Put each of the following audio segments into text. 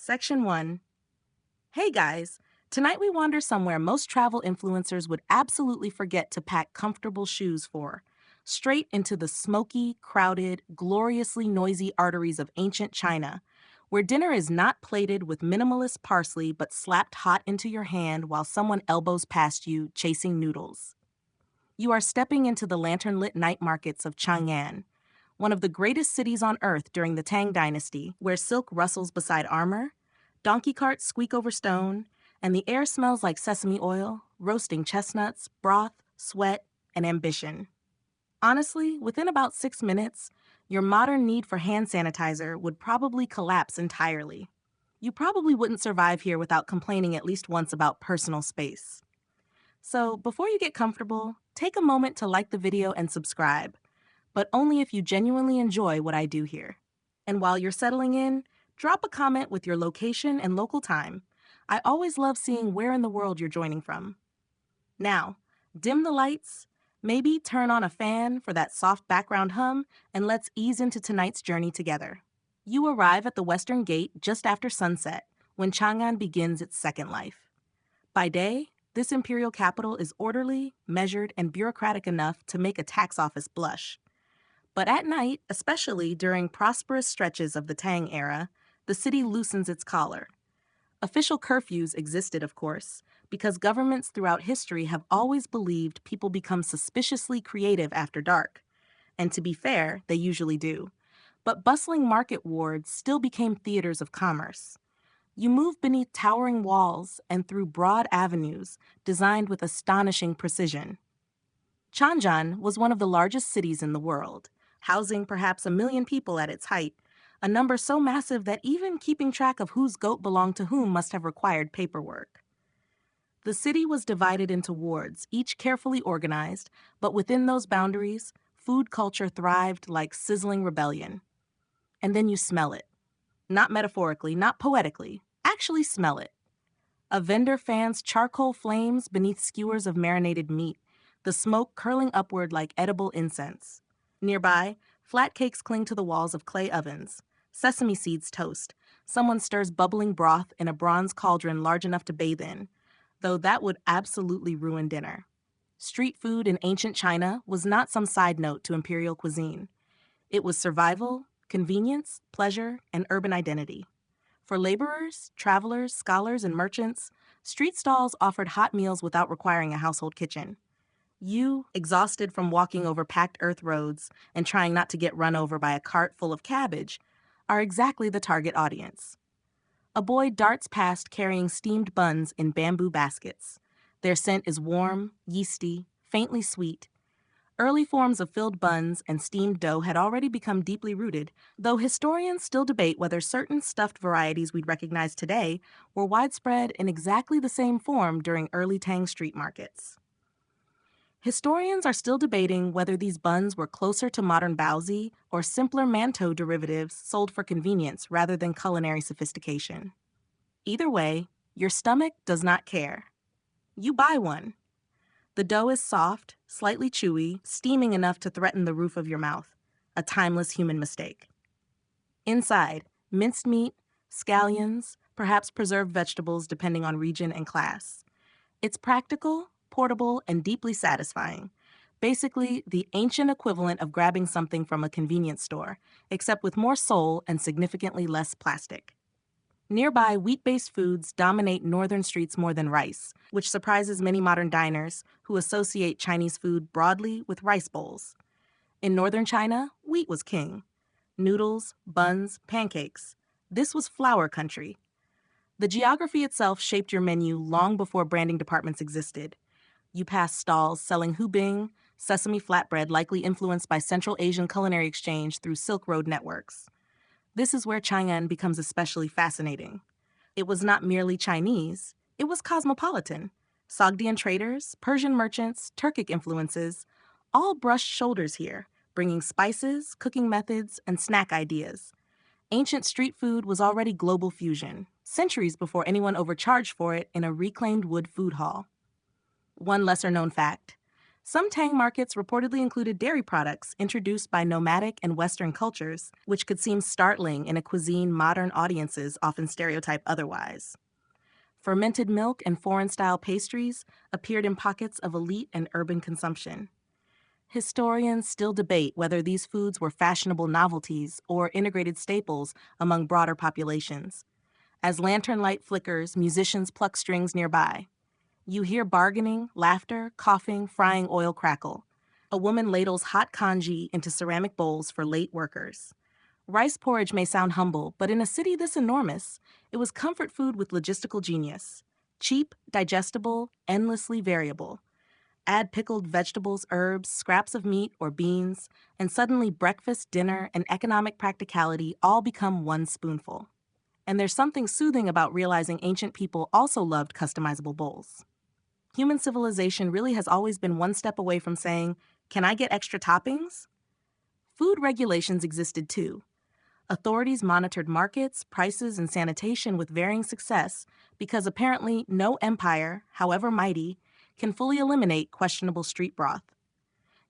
Section 1. Hey guys, tonight we wander somewhere most travel influencers would absolutely forget to pack comfortable shoes for. Straight into the smoky, crowded, gloriously noisy arteries of ancient China, where dinner is not plated with minimalist parsley but slapped hot into your hand while someone elbows past you, chasing noodles. You are stepping into the lantern-lit night markets of Chang'an, one of the greatest cities on earth during the Tang Dynasty, where silk rustles beside armor, donkey carts squeak over stone, and the air smells like sesame oil, roasting chestnuts, broth, sweat, and ambition. Honestly, within about 6 minutes, your modern need for hand sanitizer would probably collapse entirely. You probably wouldn't survive here without complaining at least once about personal space. So, before you get comfortable, take a moment to like the video and subscribe, but only if you genuinely enjoy what I do here. And while you're settling in, drop a comment with your location and local time. I always love seeing where in the world you're joining from. Now, dim the lights, maybe turn on a fan for that soft background hum, and let's ease into tonight's journey together. You arrive at the Western Gate just after sunset, when Chang'an begins its second life. By day, this imperial capital is orderly, measured, and bureaucratic enough to make a tax office blush. But at night, especially during prosperous stretches of the Tang era, the city loosens its collar. Official curfews existed, of course, because governments throughout history have always believed people become suspiciously creative after dark. And to be fair, they usually do. But bustling market wards still became theaters of commerce. You move beneath towering walls and through broad avenues designed with astonishing precision. Chang'an was one of the largest cities in the world, housing perhaps 1 million people at its height, a number so massive that even keeping track of whose goat belonged to whom must have required paperwork. The city was divided into wards, each carefully organized, but within those boundaries, food culture thrived like sizzling rebellion. And then you smell it. Not metaphorically, not poetically. Actually smell it. A vendor fans charcoal flames beneath skewers of marinated meat, the smoke curling upward like edible incense. Nearby, flat cakes cling to the walls of clay ovens. Sesame seeds toast. Someone stirs bubbling broth in a bronze cauldron large enough to bathe in, though that would absolutely ruin dinner. Street food in ancient China was not some side note to imperial cuisine. It was survival, convenience, pleasure, and urban identity. For laborers, travelers, scholars, and merchants, street stalls offered hot meals without requiring a household kitchen. You, exhausted from walking over packed earth roads and trying not to get run over by a cart full of cabbage, are exactly the target audience. A boy darts past carrying steamed buns in bamboo baskets. Their scent is warm, yeasty, faintly sweet. Early forms of filled buns and steamed dough had already become deeply rooted, though historians still debate whether certain stuffed varieties we'd recognize today were widespread in exactly the same form during early Tang street markets. Historians are still debating whether these buns were closer to modern baozi or simpler mantou derivatives sold for convenience rather than culinary sophistication. Either way, your stomach does not care. You buy one. The dough is soft, slightly chewy, steaming enough to threaten the roof of your mouth, a timeless human mistake. Inside, minced meat, scallions, perhaps preserved vegetables depending on region and class. It's practical, portable, and deeply satisfying. Basically, the ancient equivalent of grabbing something from a convenience store, except with more soul and significantly less plastic. Nearby, wheat-based foods dominate northern streets more than rice, which surprises many modern diners who associate Chinese food broadly with rice bowls. In northern China, wheat was king. Noodles, buns, pancakes. This was flour country. The geography itself shaped your menu long before branding departments existed. You pass stalls selling hubing, sesame flatbread likely influenced by Central Asian culinary exchange through Silk Road networks. This is where Chang'an becomes especially fascinating. It was not merely Chinese, it was cosmopolitan. Sogdian traders, Persian merchants, Turkic influences, all brushed shoulders here, bringing spices, cooking methods, and snack ideas. Ancient street food was already global fusion, centuries before anyone overcharged for it in a reclaimed wood food hall. One lesser-known fact: Some Tang markets reportedly included dairy products introduced by nomadic and Western cultures, which could seem startling in a cuisine modern audiences often stereotype otherwise. Fermented milk and foreign-style pastries appeared in pockets of elite and urban consumption. Historians still debate whether these foods were fashionable novelties or integrated staples among broader populations. As lantern light flickers, musicians pluck strings nearby. You hear bargaining, laughter, coughing, frying oil crackle. A woman ladles hot congee into ceramic bowls for late workers. Rice porridge may sound humble, but in a city this enormous, it was comfort food with logistical genius. Cheap, digestible, endlessly variable. Add pickled vegetables, herbs, scraps of meat or beans, and suddenly breakfast, dinner, and economic practicality all become one spoonful. And there's something soothing about realizing ancient people also loved customizable bowls. Human civilization really has always been one step away from saying, "Can I get extra toppings?" Food regulations existed too. Authorities monitored markets, prices, and sanitation with varying success because apparently no empire, however mighty, can fully eliminate questionable street broth.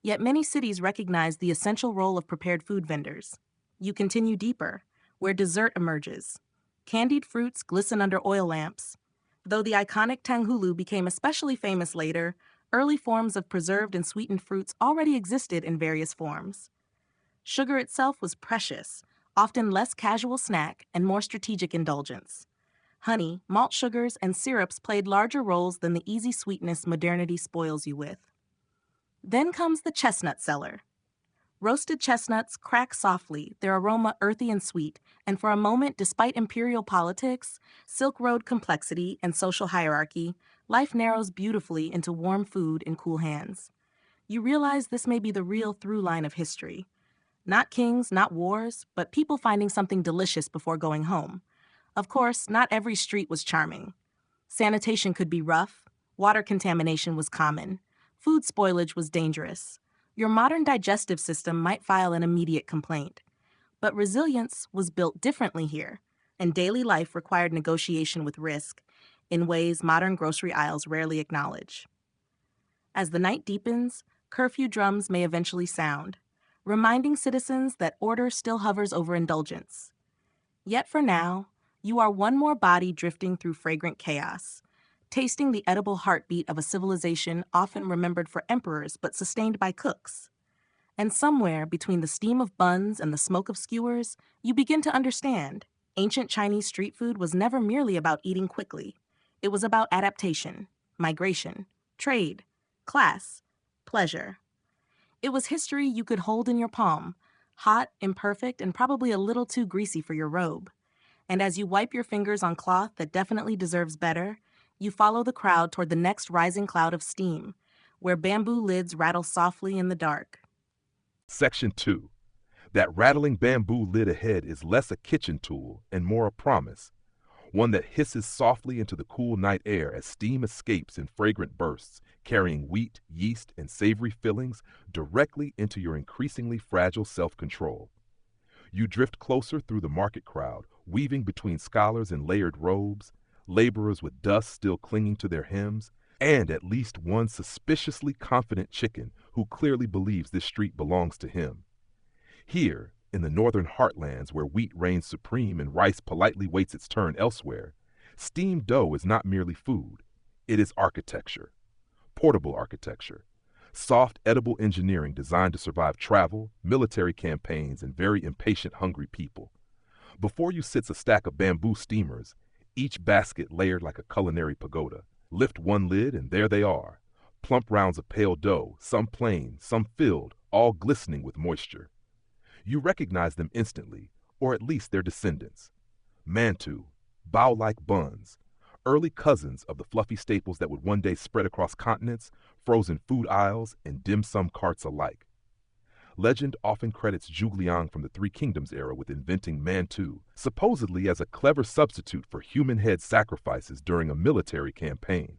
Yet many cities recognize the essential role of prepared food vendors. You continue deeper, where dessert emerges. Candied fruits glisten under oil lamps. Though the iconic tanghulu became especially famous later, early forms of preserved and sweetened fruits already existed in various forms. Sugar itself was precious, often less casual snack and more strategic indulgence. Honey, malt sugars, and syrups played larger roles than the easy sweetness modernity spoils you with. Then comes the chestnut cellar. Roasted chestnuts crack softly, their aroma earthy and sweet, and for a moment, despite imperial politics, Silk Road complexity, and social hierarchy, life narrows beautifully into warm food in cool hands. You realize this may be the real through line of history. Not kings, not wars, but people finding something delicious before going home. Of course, not every street was charming. Sanitation could be rough, water contamination was common, food spoilage was dangerous. Your modern digestive system might file an immediate complaint. But resilience was built differently here, and daily life required negotiation with risk in ways modern grocery aisles rarely acknowledge. As the night deepens, curfew drums may eventually sound, reminding citizens that order still hovers over indulgence. Yet for now, you are one more body drifting through fragrant chaos, tasting the edible heartbeat of a civilization often remembered for emperors but sustained by cooks. And somewhere between the steam of buns and the smoke of skewers, you begin to understand ancient Chinese street food was never merely about eating quickly. It was about adaptation, migration, trade, class, pleasure. It was history you could hold in your palm, hot, imperfect, and probably a little too greasy for your robe. And as you wipe your fingers on cloth that definitely deserves better, you follow the crowd toward the next rising cloud of steam, where bamboo lids rattle softly in the dark. Section 2. That rattling bamboo lid ahead is less a kitchen tool and more a promise, one that hisses softly into the cool night air as steam escapes in fragrant bursts, carrying wheat, yeast, and savory fillings directly into your increasingly fragile self-control. You drift closer through the market crowd, weaving between scholars in layered robes, laborers with dust still clinging to their hems, and at least one suspiciously confident chicken who clearly believes this street belongs to him. Here, in the northern heartlands where wheat reigns supreme and rice politely waits its turn elsewhere, steamed dough is not merely food. It is architecture. Portable architecture. Soft, edible engineering designed to survive travel, military campaigns, and very impatient, hungry people. Before you sits a stack of bamboo steamers, each basket layered like a culinary pagoda. Lift one lid and there they are. Plump rounds of pale dough, some plain, some filled, all glistening with moisture. You recognize them instantly, or at least their descendants. Mantu, bow-like buns, early cousins of the fluffy staples that would one day spread across continents, frozen food aisles, and dim sum carts alike. Legend often credits Zhuge Liang from the Three Kingdoms era with inventing mantu, supposedly as a clever substitute for human head sacrifices during a military campaign.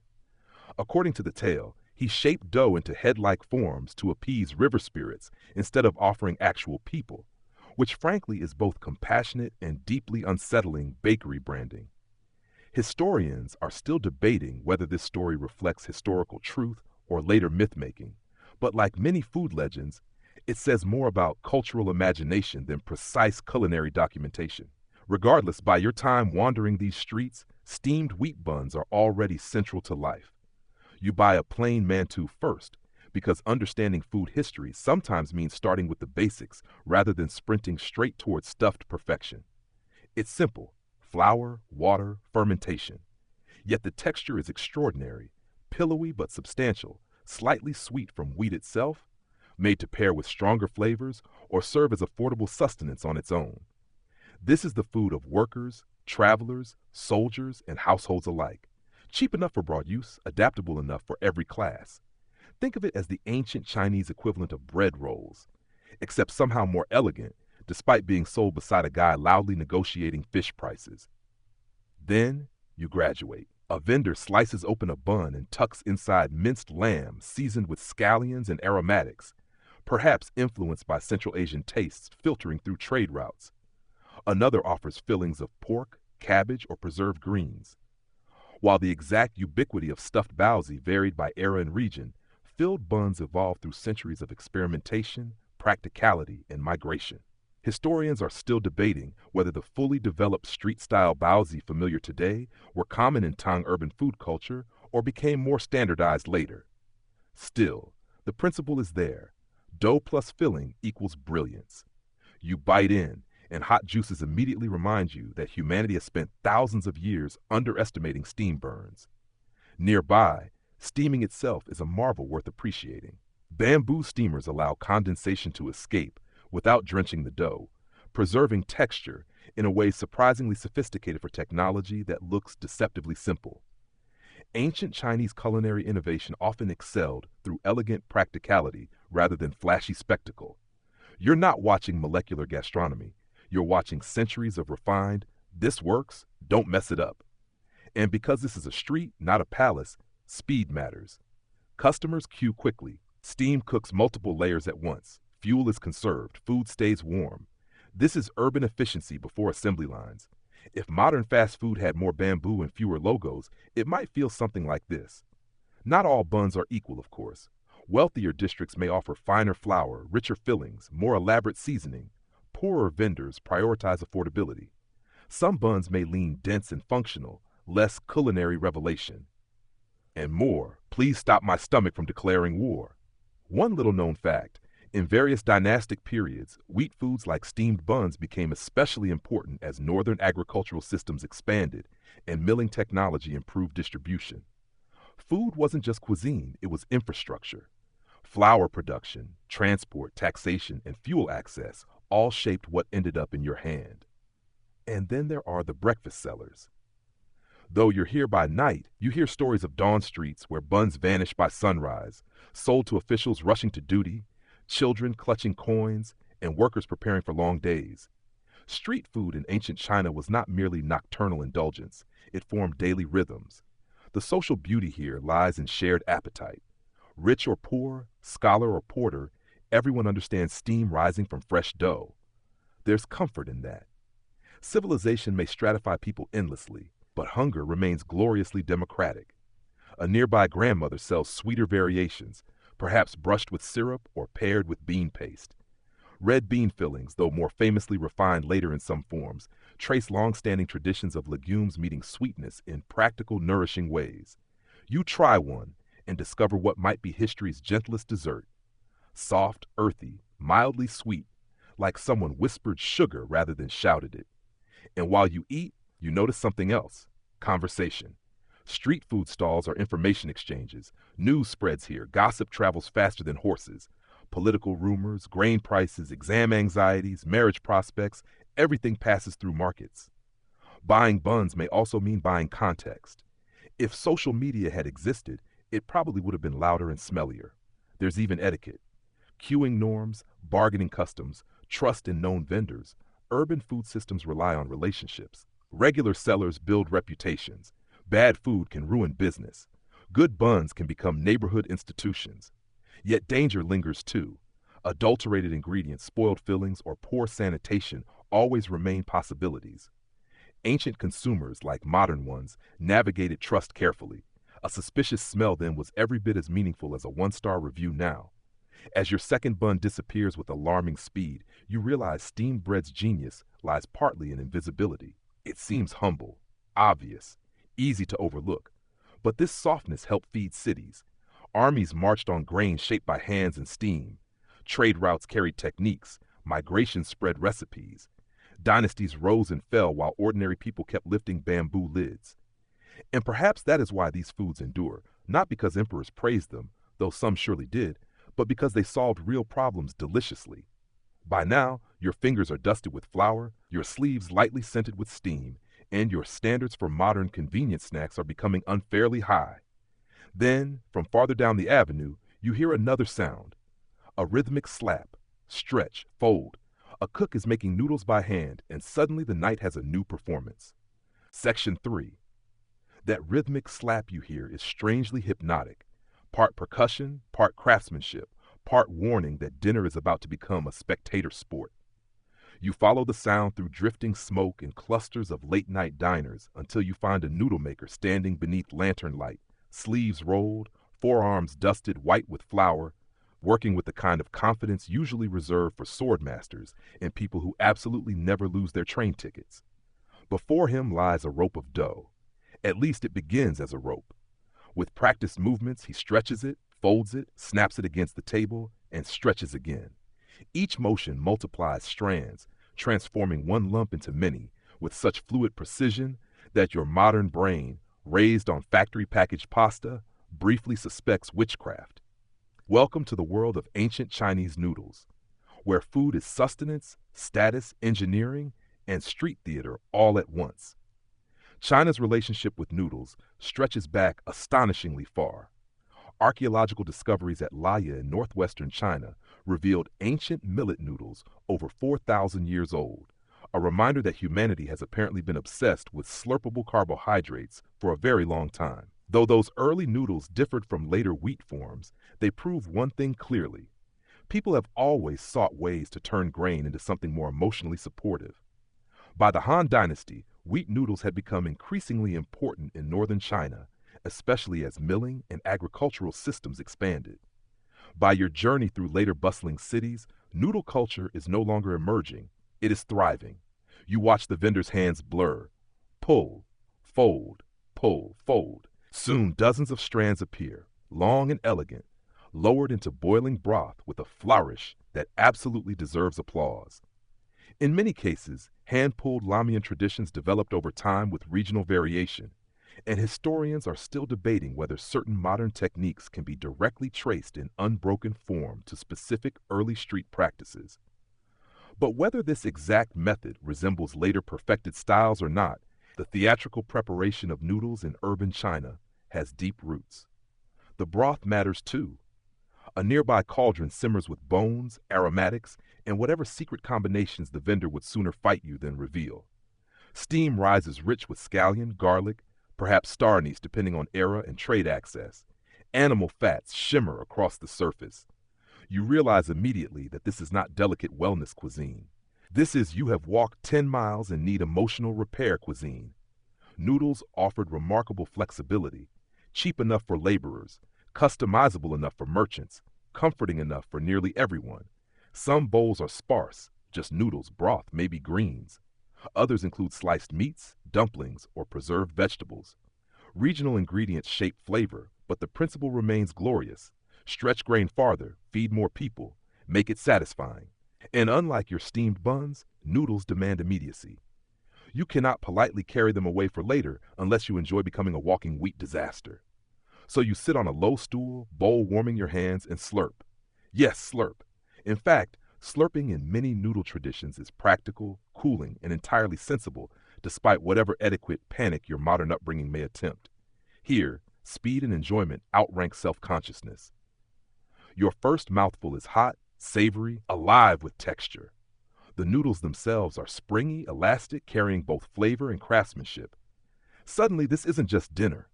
According to the tale, he shaped dough into head-like forms to appease river spirits instead of offering actual people, which frankly is both compassionate and deeply unsettling bakery branding. Historians are still debating whether this story reflects historical truth or later myth-making, But like many food legends, it says more about cultural imagination than precise culinary documentation. Regardless, by your time wandering these streets, steamed wheat buns are already central to life. You buy a plain mantou first, because understanding food history sometimes means starting with the basics rather than sprinting straight towards stuffed perfection. It's simple: flour, water, fermentation. Yet the texture is extraordinary, pillowy but substantial, slightly sweet from wheat itself, made to pair with stronger flavors or serve as affordable sustenance on its own. This is the food of workers, travelers, soldiers, and households alike. Cheap enough for broad use, adaptable enough for every class. Think of it as the ancient Chinese equivalent of bread rolls, except somehow more elegant, despite being sold beside a guy loudly negotiating fish prices. Then you graduate. A vendor slices open a bun and tucks inside minced lamb seasoned with scallions and aromatics, perhaps influenced by Central Asian tastes filtering through trade routes. Another offers fillings of pork, cabbage, or preserved greens. While the exact ubiquity of stuffed baozi varied by era and region, filled buns evolved through centuries of experimentation, practicality, and migration. Historians are still debating whether the fully developed street-style baozi familiar today were common in Tang urban food culture or became more standardized later. Still, the principle is there. Dough plus filling equals brilliance. You bite in, and hot juices immediately remind you that humanity has spent thousands of years underestimating steam burns. Nearby, steaming itself is a marvel worth appreciating. Bamboo steamers allow condensation to escape without drenching the dough, preserving texture in a way surprisingly sophisticated for technology that looks deceptively simple. Ancient Chinese culinary innovation often excelled through elegant practicality rather than flashy spectacle. You're not watching molecular gastronomy. You're watching centuries of refined, this works, don't mess it up. And because this is a street, not a palace, speed matters. Customers queue quickly. Steam cooks multiple layers at once. Fuel is conserved. Food stays warm. This is urban efficiency before assembly lines. If modern fast food had more bamboo and fewer logos, it might feel something like this. Not all buns are equal, of course. Wealthier districts may offer finer flour, richer fillings, more elaborate seasoning. Poorer vendors prioritize affordability. Some buns may lean dense and functional, less culinary revelation. And more, please stop my stomach from declaring war. One little known fact: in various dynastic periods, wheat foods like steamed buns became especially important as northern agricultural systems expanded and milling technology improved distribution. Food wasn't just cuisine, it was infrastructure. Flour production, transport, taxation, and fuel access all shaped what ended up in your hand. And then there are the breakfast sellers. Though you're here by night, you hear stories of dawn streets where buns vanish by sunrise, sold to officials rushing to duty, children clutching coins, and workers preparing for long days. Street food in ancient China was not merely nocturnal indulgence, it formed daily rhythms. The social beauty here lies in shared appetite. Rich or poor, scholar or porter, everyone understands steam rising from fresh dough. There's comfort in that. Civilization may stratify people endlessly, but hunger remains gloriously democratic. A nearby grandmother sells sweeter variations, perhaps brushed with syrup or paired with bean paste. Red bean fillings, though more famously refined later in some forms, trace long-standing traditions of legumes meeting sweetness in practical, nourishing ways. You try one and discover what might be history's gentlest dessert. Soft, earthy, mildly sweet, like someone whispered sugar rather than shouted it. And while you eat, you notice something else: conversation. Street food stalls are information exchanges. News spreads here. Gossip travels faster than horses. Political rumors, grain prices, exam anxieties, marriage prospects, everything passes through markets. Buying buns may also mean buying context. If social media had existed, it probably would have been louder and smellier. There's even etiquette. Queuing norms, bargaining customs, trust in known vendors. Urban food systems rely on relationships. Regular sellers build reputations. Bad food can ruin business. Good buns can become neighborhood institutions. Yet danger lingers too. Adulterated ingredients, spoiled fillings, or poor sanitation always remain possibilities. Ancient consumers, like modern ones, navigated trust carefully. A suspicious smell then was every bit as meaningful as a one-star review now. As your second bun disappears with alarming speed, you realize steamed bread's genius lies partly in invisibility. It seems humble, obvious, easy to overlook. But this softness helped feed cities. Armies marched on grain shaped by hands and steam. Trade routes carried techniques. Migration spread recipes. Dynasties rose and fell while ordinary people kept lifting bamboo lids. And perhaps that is why these foods endure, not because emperors praised them, though some surely did, but because they solved real problems deliciously. By now, your fingers are dusted with flour, your sleeves lightly scented with steam, and your standards for modern convenience snacks are becoming unfairly high. Then, from farther down the avenue, you hear another sound. A rhythmic slap, stretch, fold. A cook is making noodles by hand, and suddenly the night has a new performance. Section 3. That rhythmic slap you hear is strangely hypnotic. Part percussion, part craftsmanship, part warning that dinner is about to become a spectator sport. You follow the sound through drifting smoke and clusters of late-night diners until you find a noodle maker standing beneath lantern light, sleeves rolled, forearms dusted white with flour, working with the kind of confidence usually reserved for sword masters and people who absolutely never lose their train tickets. Before him lies a rope of dough. At least it begins as a rope. With practiced movements, he stretches it, folds it, snaps it against the table, and stretches again. Each motion multiplies strands, transforming one lump into many, with such fluid precision that your modern brain, raised on factory-packaged pasta, briefly suspects witchcraft. Welcome to the world of ancient Chinese noodles, where food is sustenance, status, engineering, and street theater all at once. China's relationship with noodles stretches back astonishingly far. Archaeological discoveries at Laya in northwestern China revealed ancient millet noodles over 4,000 years old, a reminder that humanity has apparently been obsessed with slurpable carbohydrates for a very long time. Though those early noodles differed from later wheat forms, they prove one thing clearly. People have always sought ways to turn grain into something more emotionally supportive. By the Han Dynasty, wheat noodles had become increasingly important in northern China, especially as milling and agricultural systems expanded. By your journey through later bustling cities, noodle culture is no longer emerging, it is thriving. You watch the vendors' hands blur. Pull, fold, pull, fold. Soon dozens of strands appear, long and elegant, lowered into boiling broth with a flourish that absolutely deserves applause. In many cases, hand-pulled Lamian traditions developed over time with regional variation, and historians are still debating whether certain modern techniques can be directly traced in unbroken form to specific early street practices. But whether this exact method resembles later perfected styles or not, the theatrical preparation of noodles in urban China has deep roots. The broth matters too. A nearby cauldron simmers with bones, aromatics, and whatever secret combinations the vendor would sooner fight you than reveal. Steam rises rich with scallion, garlic, perhaps star anise depending on era and trade access. Animal fats shimmer across the surface. You realize immediately that this is not delicate wellness cuisine. This is you have walked 10 miles and need emotional repair cuisine. Noodles offered remarkable flexibility, cheap enough for laborers, customizable enough for merchants, comforting enough for nearly everyone. Some bowls are sparse, just noodles, broth, maybe greens. Others include sliced meats, dumplings, or preserved vegetables. Regional ingredients shape flavor, but the principle remains glorious. Stretch grain farther, feed more people, make it satisfying. And unlike your steamed buns, noodles demand immediacy. You cannot politely carry them away for later unless you enjoy becoming a walking wheat disaster. So you sit on a low stool, bowl warming your hands, and slurp. Yes, slurp. In fact, slurping in many noodle traditions is practical, cooling, and entirely sensible, despite whatever etiquette panic your modern upbringing may attempt. Here, speed and enjoyment outrank self-consciousness. Your first mouthful is hot, savory, alive with texture. The noodles themselves are springy, elastic, carrying both flavor and craftsmanship. Suddenly, this isn't just dinner.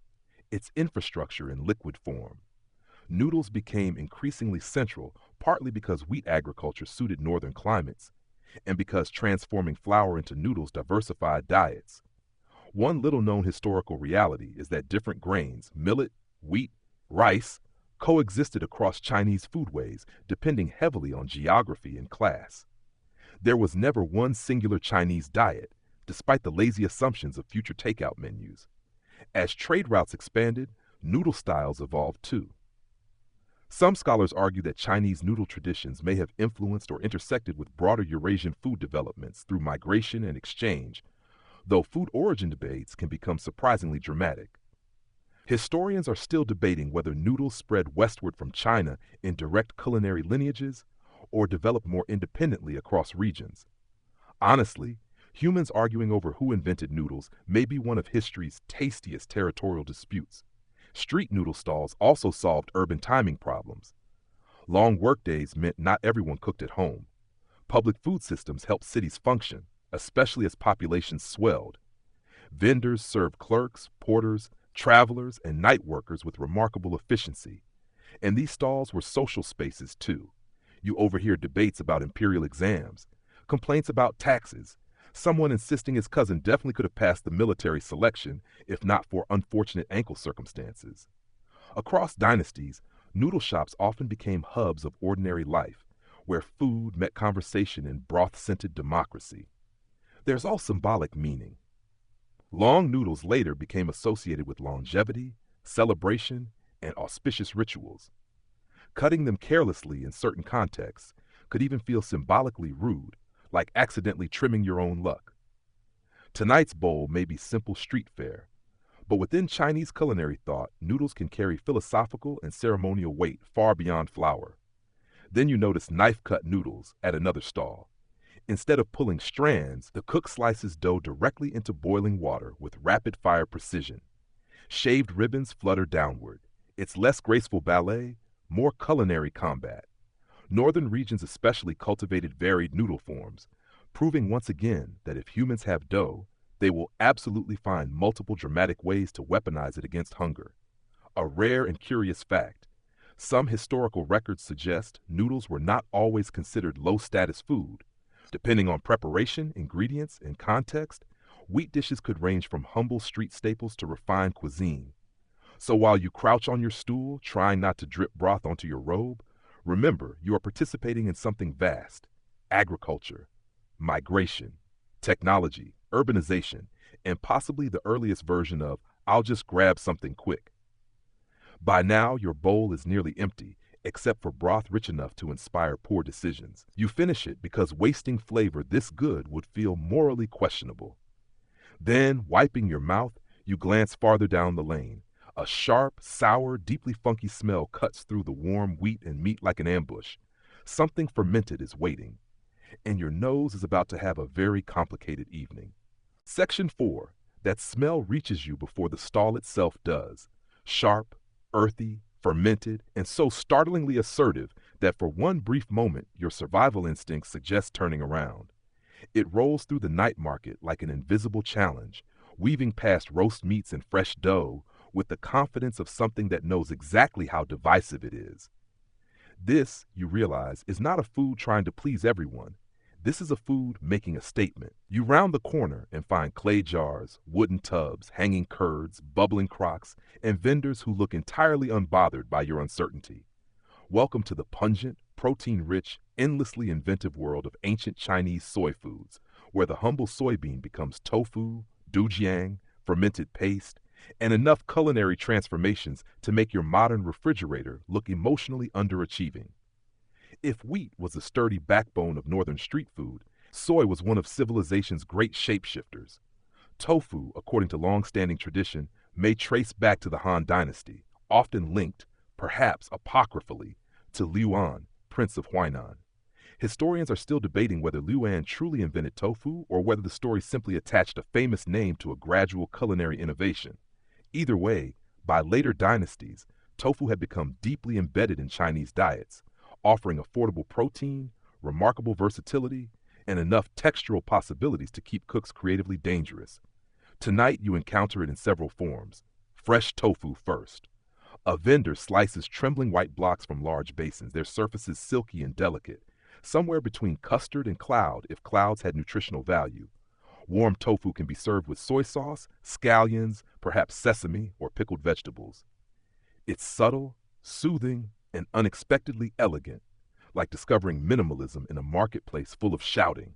It's infrastructure in liquid form. Noodles became increasingly central, partly because wheat agriculture suited northern climates, and because transforming flour into noodles diversified diets. One little-known historical reality is that different grains, millet, wheat, rice, coexisted across Chinese foodways, depending heavily on geography and class. There was never one singular Chinese diet, despite the lazy assumptions of future takeout menus. As trade routes expanded, noodle styles evolved too. Some scholars argue that Chinese noodle traditions may have influenced or intersected with broader Eurasian food developments through migration and exchange, though food origin debates can become surprisingly dramatic. Historians are still debating whether noodles spread westward from China in direct culinary lineages or developed more independently across regions. Honestly, humans arguing over who invented noodles may be one of history's tastiest territorial disputes. Street noodle stalls also solved urban timing problems. Long workdays meant not everyone cooked at home. Public food systems helped cities function, especially as populations swelled. Vendors served clerks, porters, travelers, and night workers with remarkable efficiency. And these stalls were social spaces too. You overhear debates about imperial exams, complaints about taxes, someone insisting his cousin definitely could have passed the military selection if not for unfortunate ankle circumstances. Across dynasties, noodle shops often became hubs of ordinary life, where food met conversation in broth-scented democracy. There's all symbolic meaning. Long noodles later became associated with longevity, celebration, and auspicious rituals. Cutting them carelessly in certain contexts could even feel symbolically rude, like accidentally trimming your own luck. Tonight's bowl may be simple street fare, but within Chinese culinary thought, noodles can carry philosophical and ceremonial weight far beyond flour. Then you notice knife-cut noodles at another stall. Instead of pulling strands, the cook slices dough directly into boiling water with rapid-fire precision. Shaved ribbons flutter downward. It's less graceful ballet, more culinary combat. Northern regions especially cultivated varied noodle forms, proving once again that if humans have dough, they will absolutely find multiple dramatic ways to weaponize it against hunger. A rare and curious fact. Some historical records suggest noodles were not always considered low-status food. Depending on preparation, ingredients, and context, wheat dishes could range from humble street staples to refined cuisine. So while you crouch on your stool, trying not to drip broth onto your robe, remember you are participating in something vast: agriculture, migration, technology, urbanization, and possibly the earliest version of "I'll just grab something quick." By now, your bowl is nearly empty, except for broth rich enough to inspire poor decisions. You finish it because wasting flavor this good would feel morally questionable. Then, wiping your mouth, you glance farther down the lane. A sharp, sour, deeply funky smell cuts through the warm wheat and meat like an ambush. Something fermented is waiting, and your nose is about to have a very complicated evening. Section 4. That smell reaches you before the stall itself does. Sharp, earthy, fermented, and so startlingly assertive that for one brief moment your survival instinct suggests turning around. It rolls through the night market like an invisible challenge, weaving past roast meats and fresh dough with the confidence of something that knows exactly how divisive it is. This, you realize, is not a food trying to please everyone. This is a food making a statement. You round the corner and find clay jars, wooden tubs, hanging curds, bubbling crocks, and vendors who look entirely unbothered by your uncertainty. Welcome to the pungent, protein-rich, endlessly inventive world of ancient Chinese soy foods, where the humble soybean becomes tofu, doujiang, fermented paste, and enough culinary transformations to make your modern refrigerator look emotionally underachieving. If wheat was the sturdy backbone of northern street food, soy was one of civilization's great shapeshifters. Tofu, according to long-standing tradition, may trace back to the Han Dynasty, often linked, perhaps apocryphally, to Liu An, Prince of Huainan. Historians are still debating whether Liu An truly invented tofu or whether the story simply attached a famous name to a gradual culinary innovation. Either way, by later dynasties, tofu had become deeply embedded in Chinese diets, offering affordable protein, remarkable versatility, and enough textural possibilities to keep cooks creatively dangerous. Tonight you encounter it in several forms. Fresh tofu first. A vendor slices trembling white blocks from large basins, their surfaces silky and delicate, somewhere between custard and cloud if clouds had nutritional value. Warm tofu can be served with soy sauce, scallions, perhaps sesame or pickled vegetables. It's subtle, soothing, and unexpectedly elegant, like discovering minimalism in a marketplace full of shouting.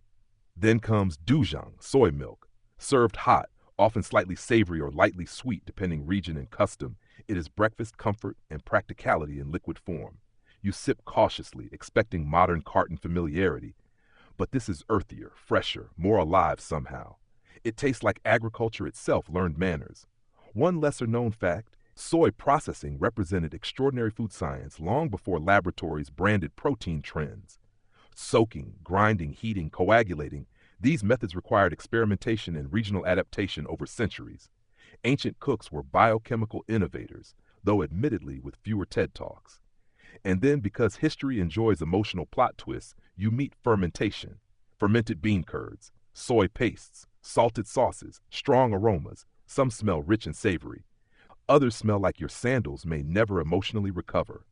Then comes doojang, soy milk. Served hot, often slightly savory or lightly sweet depending region and custom, it is breakfast comfort and practicality in liquid form. You sip cautiously, expecting modern carton familiarity, but this is earthier, fresher, more alive somehow. It tastes like agriculture itself learned manners. One lesser known fact, soy processing represented extraordinary food science long before laboratories branded protein trends. Soaking, grinding, heating, coagulating, these methods required experimentation and regional adaptation over centuries. Ancient cooks were biochemical innovators, though admittedly with fewer TED Talks. And then, because history enjoys emotional plot twists, you meet fermentation. Fermented bean curds, soy pastes, salted sauces, strong aromas. Some smell rich and savory. Others smell like your sandals may never emotionally recover.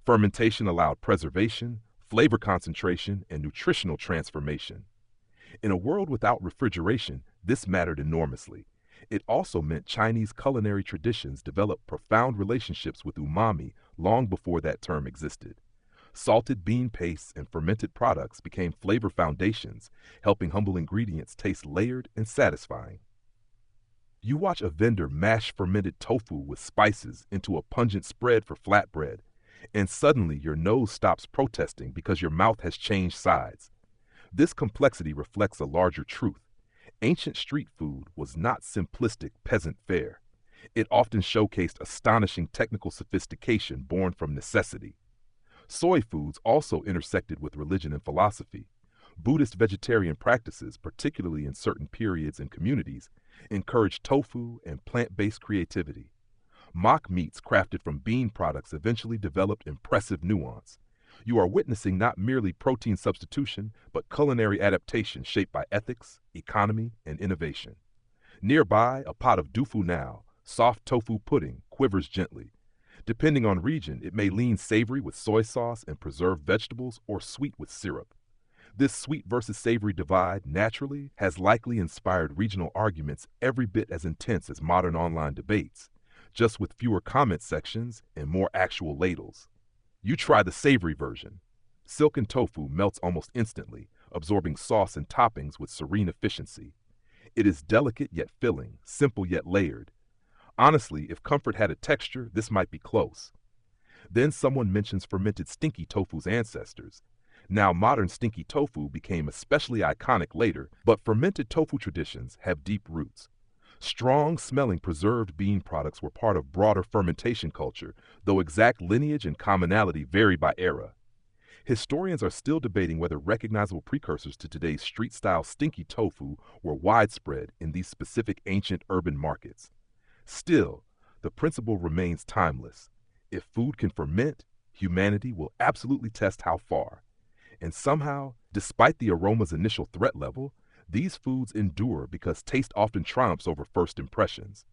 Fermentation allowed preservation, flavor concentration, and nutritional transformation. In a world without refrigeration, this mattered enormously. It also meant Chinese culinary traditions developed profound relationships with umami long before that term existed. Salted bean pastes and fermented products became flavor foundations, helping humble ingredients taste layered and satisfying. You watch a vendor mash fermented tofu with spices into a pungent spread for flatbread, and suddenly your nose stops protesting because your mouth has changed sides. This complexity reflects a larger truth. Ancient street food was not simplistic peasant fare. It often showcased astonishing technical sophistication born from necessity. Soy foods also intersected with religion and philosophy. Buddhist vegetarian practices, particularly in certain periods and communities, encouraged tofu and plant-based creativity. Mock meats crafted from bean products eventually developed impressive nuance. You are witnessing not merely protein substitution, but culinary adaptation shaped by ethics, economy, and innovation. Nearby, a pot of dufu now, soft tofu pudding, quivers gently. Depending on region, it may lean savory with soy sauce and preserved vegetables or sweet with syrup. This sweet versus savory divide naturally has likely inspired regional arguments every bit as intense as modern online debates, just with fewer comment sections and more actual ladles. You try the savory version. Silken tofu melts almost instantly, absorbing sauce and toppings with serene efficiency. It is delicate yet filling, simple yet layered. Honestly, if comfort had a texture, this might be close. Then someone mentions fermented stinky tofu's ancestors. Now, modern stinky tofu became especially iconic later, but fermented tofu traditions have deep roots. Strong-smelling preserved bean products were part of broader fermentation culture, though exact lineage and commonality vary by era. Historians are still debating whether recognizable precursors to today's street-style stinky tofu were widespread in these specific ancient urban markets. Still, the principle remains timeless. If food can ferment, humanity will absolutely test how far. And somehow, despite the aroma's initial threat level, these foods endure because taste often triumphs over first impressions.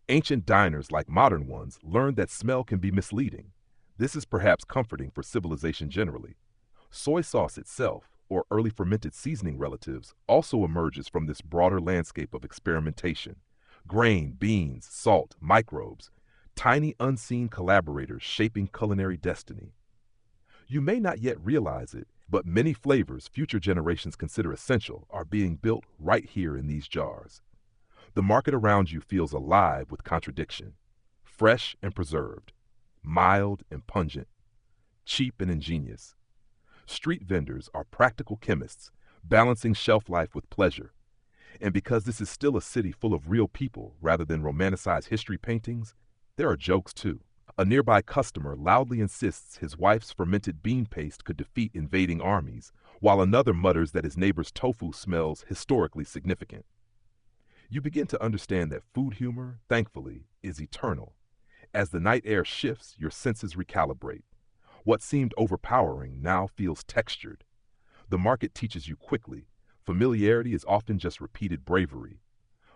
Ancient diners, like modern ones, learned that smell can be misleading. This is perhaps comforting for civilization generally. Soy sauce itself, or early fermented seasoning relatives, also emerges from this broader landscape of experimentation. Grain, beans, salt, microbes, tiny unseen collaborators shaping culinary destiny. You may not yet realize it, but many flavors future generations consider essential are being built right here in these jars. The market around you feels alive with contradiction. Fresh and preserved, mild and pungent, cheap and ingenious. Street vendors are practical chemists, balancing shelf life with pleasure. And because this is still a city full of real people rather than romanticized history paintings, there are jokes too. A nearby customer loudly insists his wife's fermented bean paste could defeat invading armies, while another mutters that his neighbor's tofu smells historically significant. You begin to understand that food humor, thankfully, is eternal. As the night air shifts, your senses recalibrate. What seemed overpowering now feels textured. The market teaches you quickly. Familiarity is often just repeated bravery.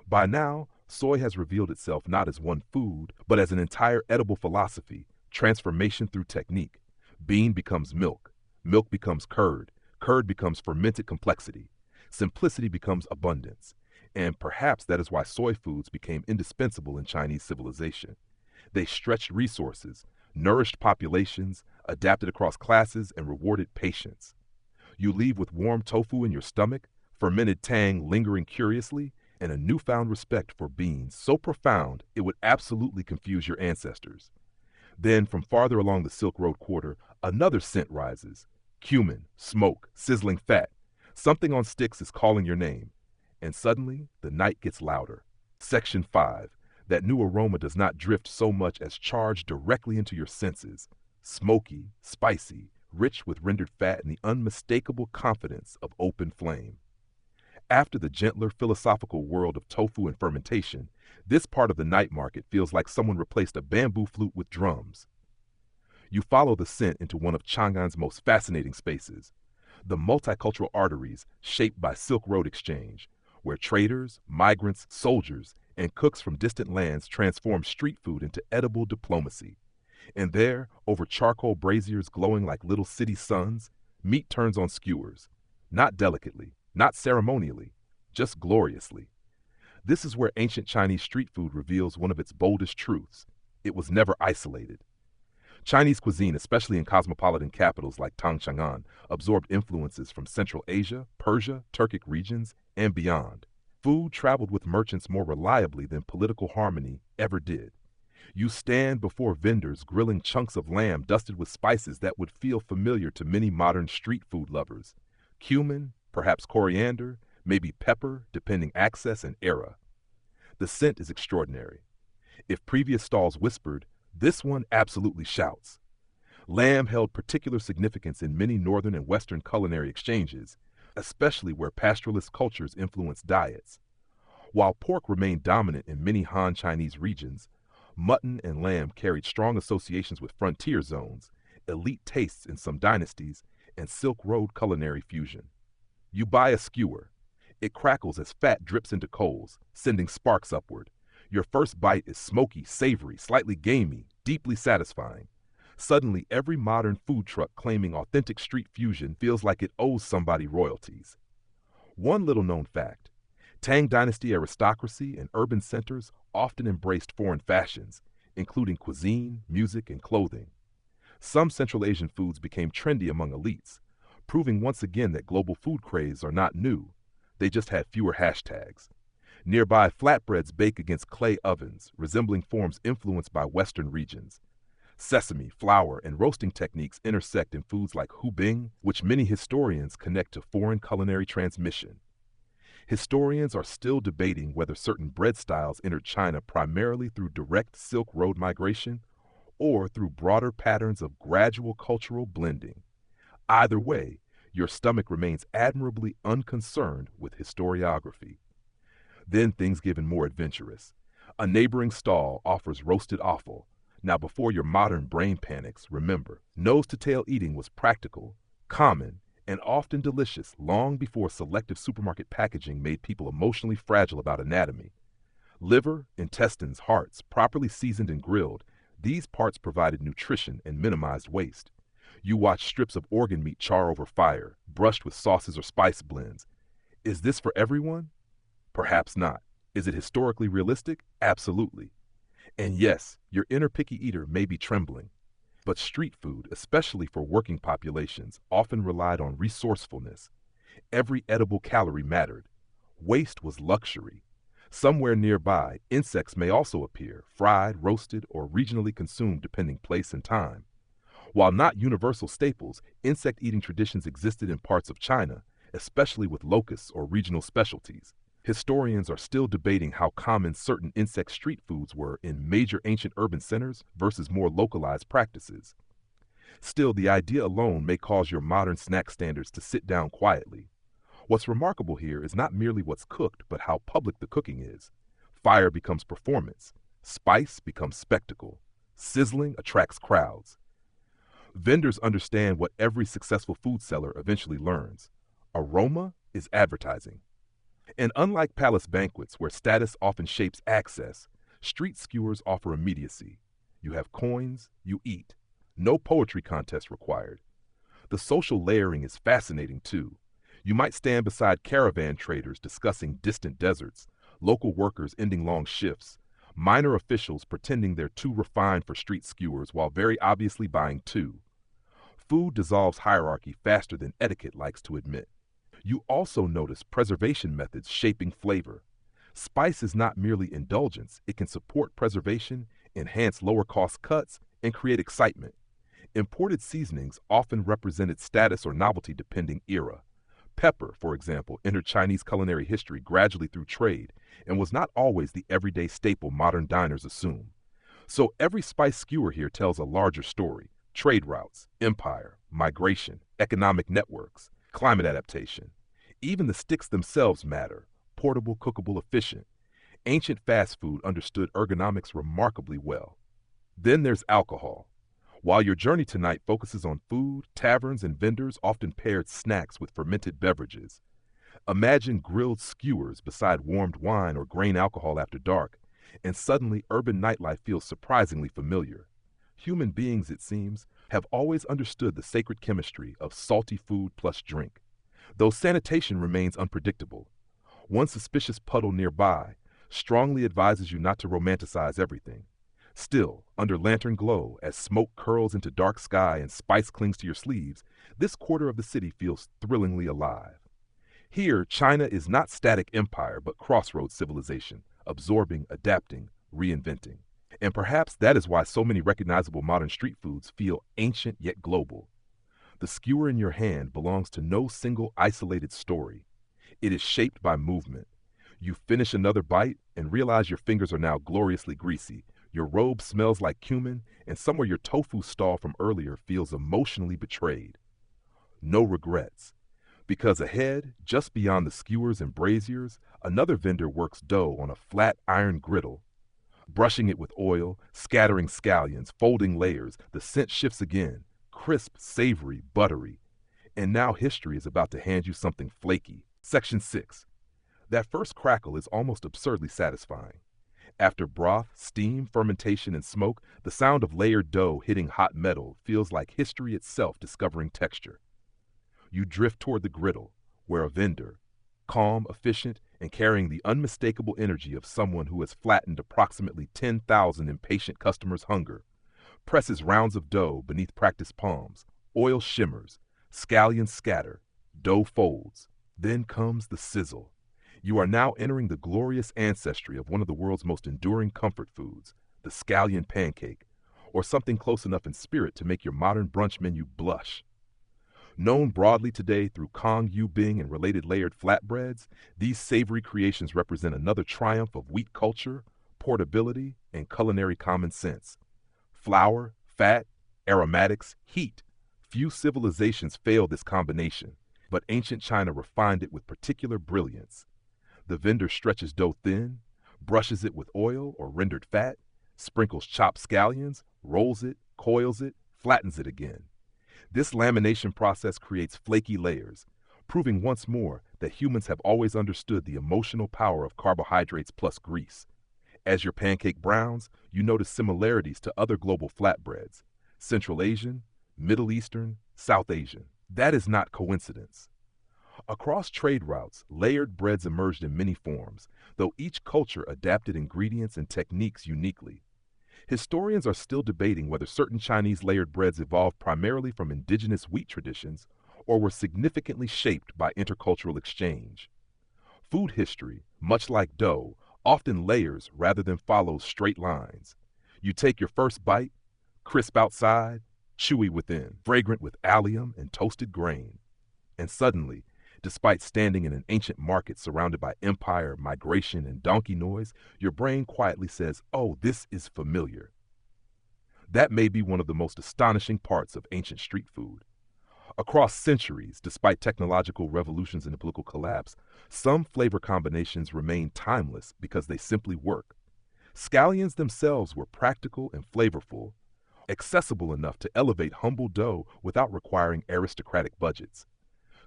By now, soy has revealed itself not as one food, but as an entire edible philosophy, transformation through technique. Bean becomes milk, milk becomes curd, curd becomes fermented complexity, simplicity becomes abundance. And perhaps that is why soy foods became indispensable in Chinese civilization. They stretched resources, nourished populations, adapted across classes, and rewarded patience. You leave with warm tofu in your stomach, fermented tang lingering curiously, and a newfound respect for beans so profound it would absolutely confuse your ancestors. Then, from farther along the Silk Road quarter, another scent rises. Cumin, smoke, sizzling fat. Something on sticks is calling your name. And suddenly, the night gets louder. Section 5. That new aroma does not drift so much as charge directly into your senses. Smoky, spicy, rich with rendered fat and the unmistakable confidence of open flame. After the gentler philosophical world of tofu and fermentation, this part of the night market feels like someone replaced a bamboo flute with drums. You follow the scent into one of Chang'an's most fascinating spaces, the multicultural arteries shaped by Silk Road exchange, where traders, migrants, soldiers, and cooks from distant lands transform street food into edible diplomacy. And there, over charcoal braziers glowing like little city suns, meat turns on skewers, not delicately, not ceremonially, just gloriously. This is where ancient Chinese street food reveals one of its boldest truths. It was never isolated. Chinese cuisine, especially in cosmopolitan capitals like Tang Chang'an, absorbed influences from Central Asia, Persia, Turkic regions, and beyond. Food traveled with merchants more reliably than political harmony ever did. You stand before vendors grilling chunks of lamb dusted with spices that would feel familiar to many modern street food lovers. Cumin, perhaps coriander, maybe pepper, depending access and era. The scent is extraordinary. If previous stalls whispered, this one absolutely shouts. Lamb held particular significance in many northern and western culinary exchanges, especially where pastoralist cultures influenced diets. While pork remained dominant in many Han Chinese regions, mutton and lamb carried strong associations with frontier zones, elite tastes in some dynasties, and Silk Road culinary fusion. You buy a skewer. It crackles as fat drips into coals, sending sparks upward. Your first bite is smoky, savory, slightly gamey, deeply satisfying. Suddenly, every modern food truck claiming authentic street fusion feels like it owes somebody royalties. One little known fact: Tang Dynasty aristocracy and urban centers often embraced foreign fashions, including cuisine, music, and clothing. Some Central Asian foods became trendy among elites, proving once again that global food crazes are not new. They just have fewer hashtags. Nearby, flatbreads bake against clay ovens, resembling forms influenced by Western regions. Sesame, flour, and roasting techniques intersect in foods like hubing, which many historians connect to foreign culinary transmission. Historians are still debating whether certain bread styles entered China primarily through direct Silk Road migration or through broader patterns of gradual cultural blending. Either way, your stomach remains admirably unconcerned with historiography. Then things get even more adventurous. A neighboring stall offers roasted offal. Now, before your modern brain panics, remember, nose-to-tail eating was practical, common, and often delicious long before selective supermarket packaging made people emotionally fragile about anatomy. Liver, intestines, hearts, properly seasoned and grilled, these parts provided nutrition and minimized waste. You watch strips of organ meat char over fire, brushed with sauces or spice blends. Is this for everyone? Perhaps not. Is it historically realistic? Absolutely. And yes, your inner picky eater may be trembling. But street food, especially for working populations, often relied on resourcefulness. Every edible calorie mattered. Waste was luxury. Somewhere nearby, insects may also appear, fried, roasted, or regionally consumed depending place and time. While not universal staples, insect-eating traditions existed in parts of China, especially with locusts or regional specialties. Historians are still debating how common certain insect street foods were in major ancient urban centers versus more localized practices. Still, the idea alone may cause your modern snack standards to sit down quietly. What's remarkable here is not merely what's cooked, but how public the cooking is. Fire becomes performance. Spice becomes spectacle. Sizzling attracts crowds. Vendors understand what every successful food seller eventually learns. Aroma is advertising. And unlike palace banquets where status often shapes access, street skewers offer immediacy. You have coins, you eat. No poetry contest required. The social layering is fascinating too. You might stand beside caravan traders discussing distant deserts, local workers ending long shifts, minor officials pretending they're too refined for street skewers while very obviously buying two. Food dissolves hierarchy faster than etiquette likes to admit. You also notice preservation methods shaping flavor. Spice is not merely indulgence, it can support preservation, enhance lower cost cuts, and create excitement. Imported seasonings often represented status or novelty depending era. Pepper, for example, entered Chinese culinary history gradually through trade and was not always the everyday staple modern diners assume. So every spice skewer here tells a larger story: trade routes, empire, migration, economic networks, climate adaptation. Even the sticks themselves matter: portable, cookable, efficient. Ancient fast food understood ergonomics remarkably well. Then there's alcohol. While your journey tonight focuses on food, taverns and vendors often paired snacks with fermented beverages. Imagine grilled skewers beside warmed wine or grain alcohol after dark, and suddenly urban nightlife feels surprisingly familiar. Human beings, it seems, have always understood the sacred chemistry of salty food plus drink. Though sanitation remains unpredictable, one suspicious puddle nearby strongly advises you not to romanticize everything. Still, under lantern glow, as smoke curls into dark sky and spice clings to your sleeves, this quarter of the city feels thrillingly alive. Here, China is not static empire, but crossroads civilization, absorbing, adapting, reinventing. And perhaps that is why so many recognizable modern street foods feel ancient yet global. The skewer in your hand belongs to no single isolated story. It is shaped by movement. You finish another bite and realize your fingers are now gloriously greasy. Your robe smells like cumin, and somewhere your tofu stall from earlier feels emotionally betrayed. No regrets. Because ahead, just beyond the skewers and braziers, another vendor works dough on a flat iron griddle. Brushing it with oil, scattering scallions, folding layers, the scent shifts again. Crisp, savory, buttery. And now history is about to hand you something flaky. Section 6. That first crackle is almost absurdly satisfying. After broth, steam, fermentation, and smoke, the sound of layered dough hitting hot metal feels like history itself discovering texture. You drift toward the griddle, where a vendor, calm, efficient, and carrying the unmistakable energy of someone who has flattened approximately 10,000 impatient customers' hunger, presses rounds of dough beneath practiced palms. Oil shimmers, scallions scatter, dough folds. Then comes the sizzle. You are now entering the glorious ancestry of one of the world's most enduring comfort foods, the scallion pancake, or something close enough in spirit to make your modern brunch menu blush. Known broadly today through Kong Yu Bing and related layered flatbreads, these savory creations represent another triumph of wheat culture, portability, and culinary common sense. Flour, fat, aromatics, heat. Few civilizations fail this combination, but ancient China refined it with particular brilliance. The vendor stretches dough thin, brushes it with oil or rendered fat, sprinkles chopped scallions, rolls it, coils it, flattens it again. This lamination process creates flaky layers, proving once more that humans have always understood the emotional power of carbohydrates plus grease. As your pancake browns, you notice similarities to other global flatbreads: Central Asian, Middle Eastern, South Asian. That is not coincidence. Across trade routes, layered breads emerged in many forms, though each culture adapted ingredients and techniques uniquely. Historians are still debating whether certain Chinese layered breads evolved primarily from indigenous wheat traditions or were significantly shaped by intercultural exchange. Food history, much like dough, often layers rather than follows straight lines. You take your first bite, crisp outside, chewy within, fragrant with allium and toasted grain. And suddenly, despite standing in an ancient market surrounded by empire, migration, and donkey noise, your brain quietly says, "Oh, this is familiar." That may be one of the most astonishing parts of ancient street food. Across centuries, despite technological revolutions and political collapse, some flavor combinations remain timeless because they simply work. Scallions themselves were practical and flavorful, accessible enough to elevate humble dough without requiring aristocratic budgets.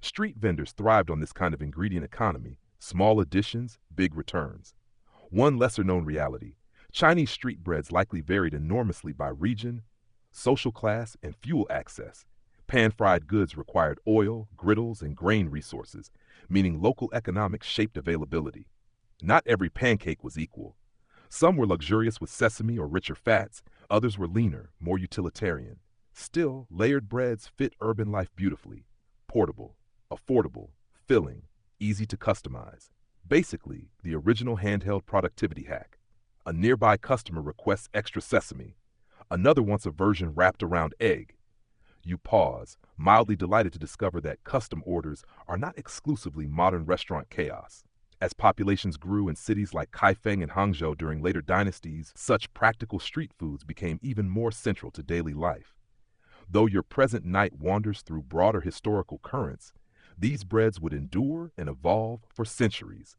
Street vendors thrived on this kind of ingredient economy: small additions, big returns. One lesser-known reality: Chinese street breads likely varied enormously by region, social class, and fuel access. Pan-fried goods required oil, griddles, and grain resources, meaning local economics shaped availability. Not every pancake was equal. Some were luxurious with sesame or richer fats, others were leaner, more utilitarian. Still, layered breads fit urban life beautifully. Portable, affordable, filling, easy to customize. Basically, the original handheld productivity hack. A nearby customer requests extra sesame. Another wants a version wrapped around egg. You pause, mildly delighted to discover that custom orders are not exclusively modern restaurant chaos. As populations grew in cities like Kaifeng and Hangzhou during later dynasties, such practical street foods became even more central to daily life. Though your present night wanders through broader historical currents, these breads would endure and evolve for centuries.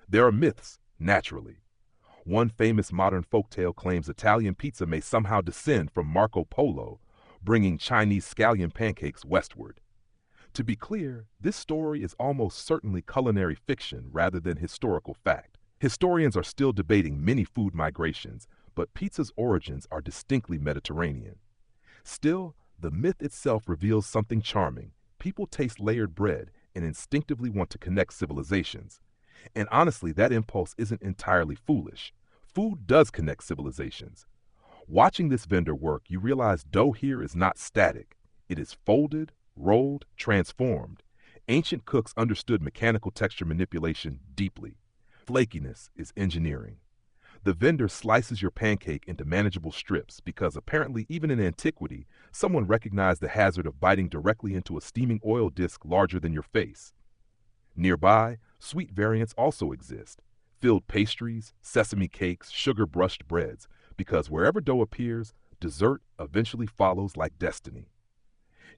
There are myths, naturally. One famous modern folktale claims Italian pizza may somehow descend from Marco Polo, bringing Chinese scallion pancakes westward. To be clear, this story is almost certainly culinary fiction rather than historical fact. Historians are still debating many food migrations, but pizza's origins are distinctly Mediterranean. Still, the myth itself reveals something charming. People taste layered bread and instinctively want to connect civilizations. And honestly, that impulse isn't entirely foolish. Food does connect civilizations. Watching this vendor work, you realize dough here is not static. It is folded, rolled, transformed. Ancient cooks understood mechanical texture manipulation deeply. Flakiness is engineering. The vendor slices your pancake into manageable strips because apparently even in antiquity, someone recognized the hazard of biting directly into a steaming oil disc larger than your face. Nearby, sweet variants also exist. Filled pastries, sesame cakes, sugar-brushed breads, because wherever dough appears, dessert eventually follows like destiny.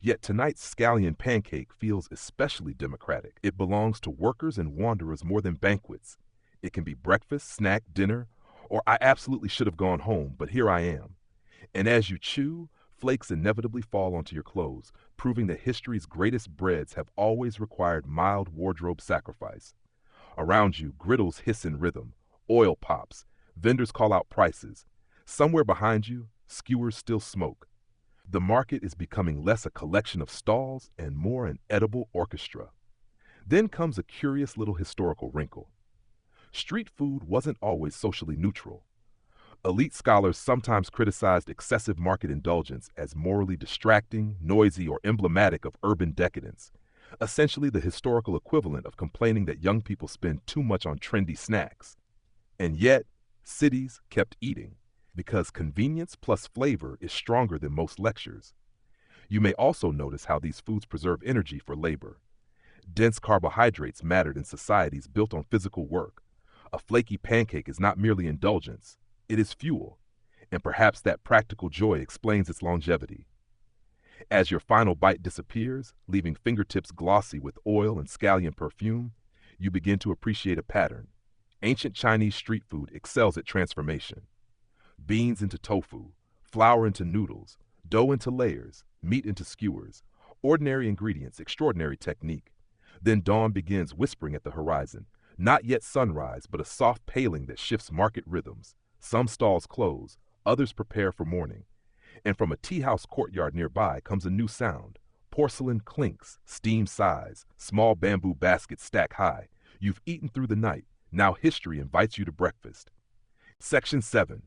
Yet tonight's scallion pancake feels especially democratic. It belongs to workers and wanderers more than banquets. It can be breakfast, snack, dinner, or I absolutely should have gone home, but here I am. And as you chew, flakes inevitably fall onto your clothes, proving that history's greatest breads have always required mild wardrobe sacrifice. Around you, griddles hiss in rhythm, oil pops, vendors call out prices. Somewhere behind you, skewers still smoke. The market is becoming less a collection of stalls and more an edible orchestra. Then comes a curious little historical wrinkle. Street food wasn't always socially neutral. Elite scholars sometimes criticized excessive market indulgence as morally distracting, noisy, or emblematic of urban decadence, essentially the historical equivalent of complaining that young people spend too much on trendy snacks. And yet, cities kept eating, because convenience plus flavor is stronger than most lectures. You may also notice how these foods preserve energy for labor. Dense carbohydrates mattered in societies built on physical work. A flaky pancake is not merely indulgence, it is fuel, and perhaps that practical joy explains its longevity. As your final bite disappears, leaving fingertips glossy with oil and scallion perfume, you begin to appreciate a pattern. Ancient Chinese street food excels at transformation. Beans into tofu, flour into noodles, dough into layers, meat into skewers. Ordinary ingredients, extraordinary technique. Then dawn begins whispering at the horizon. Not yet sunrise, but a soft paling that shifts market rhythms. Some stalls close, others prepare for morning. And from a tea house courtyard nearby comes a new sound. Porcelain clinks, steam sighs, small bamboo baskets stack high. You've eaten through the night. Now history invites you to breakfast. Section 7.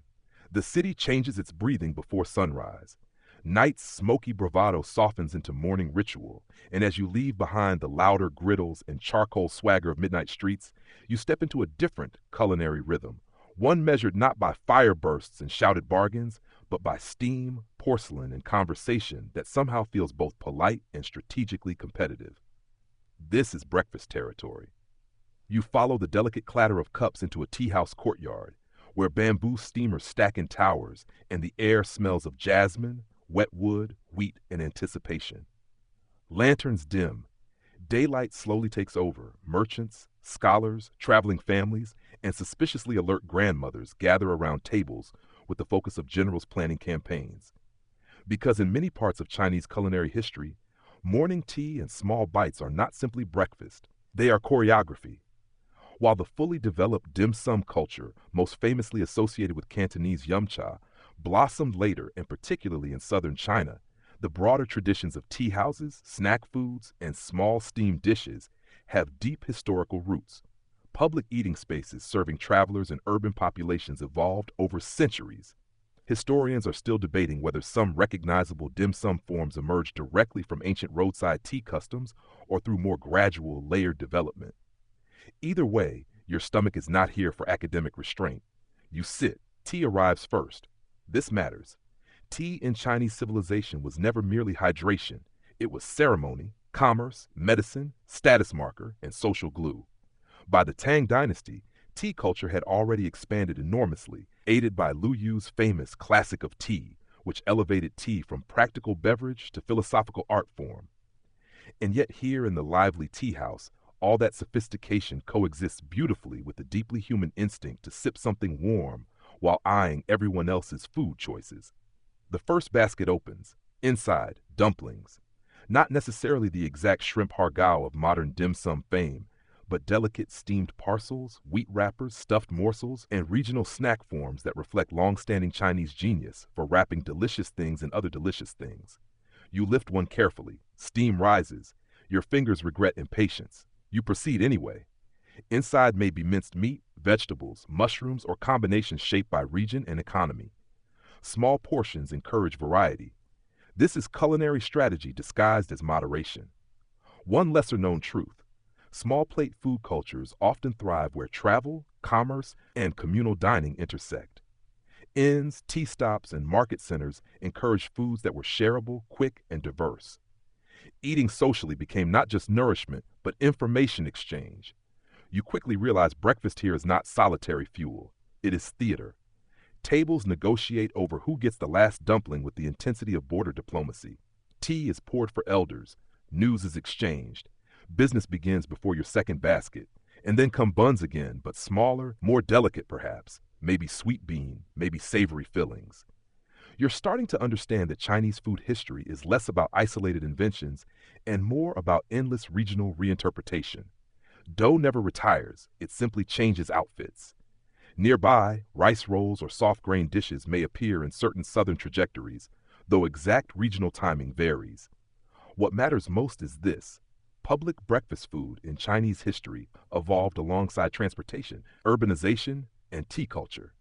The city changes its breathing before sunrise. Night's smoky bravado softens into morning ritual, and as you leave behind the louder griddles and charcoal swagger of midnight streets, you step into a different culinary rhythm, one measured not by fire bursts and shouted bargains, but by steam, porcelain, and conversation that somehow feels both polite and strategically competitive. This is breakfast territory. You follow the delicate clatter of cups into a tea house courtyard, where bamboo steamers stack in towers and the air smells of jasmine, wet wood, wheat, and anticipation. Lanterns dim. Daylight slowly takes over. Merchants, scholars, traveling families, and suspiciously alert grandmothers gather around tables with the focus of generals planning campaigns. Because in many parts of Chinese culinary history, morning tea and small bites are not simply breakfast, they are choreography. While the fully developed dim sum culture, most famously associated with Cantonese yum cha, blossomed later and particularly in southern China, the broader traditions of tea houses, snack foods, and small steamed dishes have deep historical roots. Public eating spaces serving travelers and urban populations evolved over centuries. Historians are still debating whether some recognizable dim sum forms emerged directly from ancient roadside tea customs or through more gradual, layered development. Either way, your stomach is not here for academic restraint. You sit, tea arrives first. This matters. Tea in Chinese civilization was never merely hydration, it was ceremony, commerce, medicine, status marker, and social glue. By the Tang Dynasty, tea culture had already expanded enormously, aided by Lu Yu's famous Classic of Tea, which elevated tea from practical beverage to philosophical art form. And yet here in the lively tea house, all that sophistication coexists beautifully with the deeply human instinct to sip something warm while eyeing everyone else's food choices. The first basket opens. Inside, dumplings. Not necessarily the exact shrimp hargao of modern dim sum fame, but delicate steamed parcels, wheat wrappers, stuffed morsels, and regional snack forms that reflect long-standing Chinese genius for wrapping delicious things in other delicious things. You lift one carefully. Steam rises. Your fingers regret impatience. You proceed anyway. Inside may be minced meat, vegetables, mushrooms, or combinations shaped by region and economy. Small portions encourage variety. This is culinary strategy disguised as moderation. One lesser-known truth. Small plate food cultures often thrive where travel, commerce, and communal dining intersect. Inns, tea stops, and market centers encourage foods that were shareable, quick, and diverse. Eating socially became not just nourishment, but information exchange. You quickly realize breakfast here is not solitary fuel. It is theater. Tables negotiate over who gets the last dumpling with the intensity of border diplomacy. Tea is poured for elders. News is exchanged. Business begins before your second basket. And then come buns again, but smaller, more delicate perhaps. Maybe sweet bean, maybe savory fillings. You're starting to understand that Chinese food history is less about isolated inventions and more about endless regional reinterpretation. Dough never retires, it simply changes outfits. Nearby, rice rolls or soft-grained dishes may appear in certain southern trajectories, though exact regional timing varies. What matters most is this. Public breakfast food in Chinese history evolved alongside transportation, urbanization, and tea culture.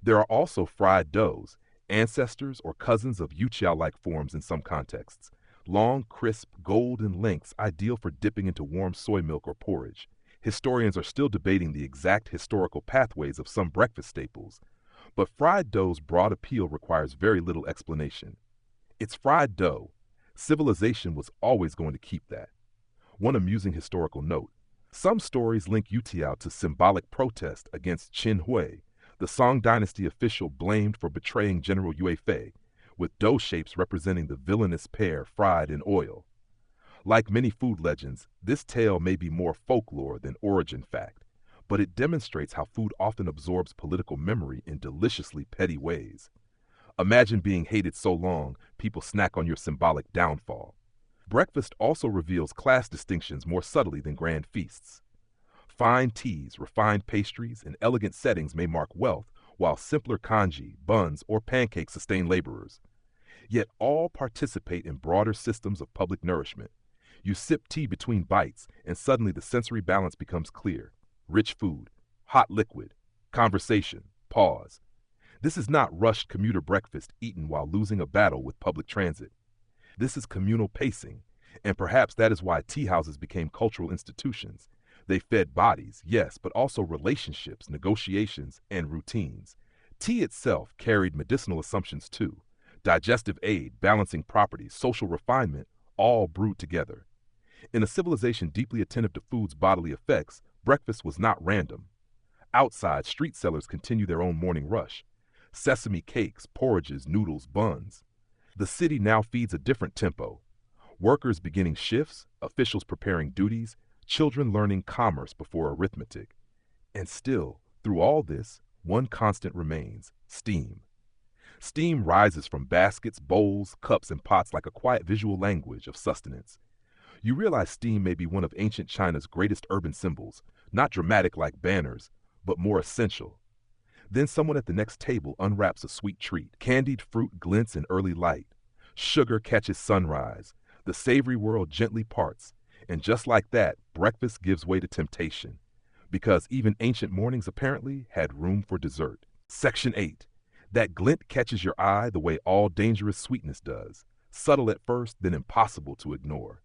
There are also fried doughs, ancestors or cousins of yuqiao-like forms in some contexts. Long, crisp, golden lengths ideal for dipping into warm soy milk or porridge. Historians are still debating the exact historical pathways of some breakfast staples, but fried dough's broad appeal requires very little explanation. It's fried dough. Civilization was always going to keep that. One amusing historical note. Some stories link Yutiao to symbolic protest against Qin Hui, the Song Dynasty official blamed for betraying General Yue Fei, with dough shapes representing the villainous pair fried in oil. Like many food legends, this tale may be more folklore than origin fact, but it demonstrates how food often absorbs political memory in deliciously petty ways. Imagine being hated so long, people snack on your symbolic downfall. Breakfast also reveals class distinctions more subtly than grand feasts. Fine teas, refined pastries, and elegant settings may mark wealth, while simpler congee, buns, or pancakes sustain laborers. Yet all participate in broader systems of public nourishment. You sip tea between bites, and suddenly the sensory balance becomes clear. Rich food, hot liquid, conversation, pause. This is not rushed commuter breakfast eaten while losing a battle with public transit. This is communal pacing, and perhaps that is why tea houses became cultural institutions. They fed bodies, yes, but also relationships, negotiations, and routines. Tea itself carried medicinal assumptions too. Digestive aid, balancing properties, social refinement, all brewed together. In a civilization deeply attentive to food's bodily effects, breakfast was not random. Outside, street sellers continue their own morning rush. Sesame cakes, porridges, noodles, buns. The city now feeds a different tempo. Workers beginning shifts, officials preparing duties, children learning commerce before arithmetic. And still, through all this, one constant remains: steam. Steam rises from baskets, bowls, cups, and pots like a quiet visual language of sustenance. You realize steam may be one of ancient China's greatest urban symbols, not dramatic like banners, but more essential. Then someone at the next table unwraps a sweet treat. Candied fruit glints in early light. Sugar catches sunrise. The savory world gently parts. And just like that, breakfast gives way to temptation. because even ancient mornings apparently had room for dessert. Section 8. That glint catches your eye the way all dangerous sweetness does, subtle at first, then impossible to ignore.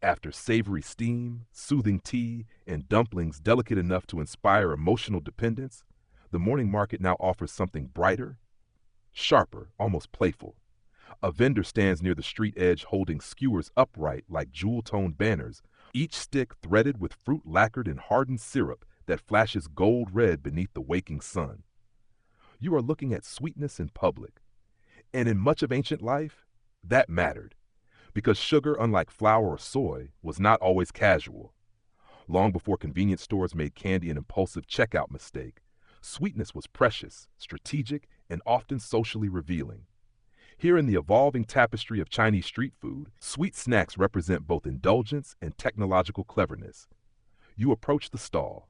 After savory steam, soothing tea, and dumplings delicate enough to inspire emotional dependence, the morning market now offers something brighter, sharper, almost playful. A vendor stands near the street edge holding skewers upright like jewel-toned banners, each stick threaded with fruit lacquered in hardened syrup that flashes gold red beneath the waking sun. You are looking at sweetness in public. And in much of ancient life, that mattered, because sugar, unlike flour or soy, was not always casual. Long before convenience stores made candy an impulsive checkout mistake, sweetness was precious, strategic, and often socially revealing. Here in the evolving tapestry of Chinese street food, sweet snacks represent both indulgence and technological cleverness. You approach the stall.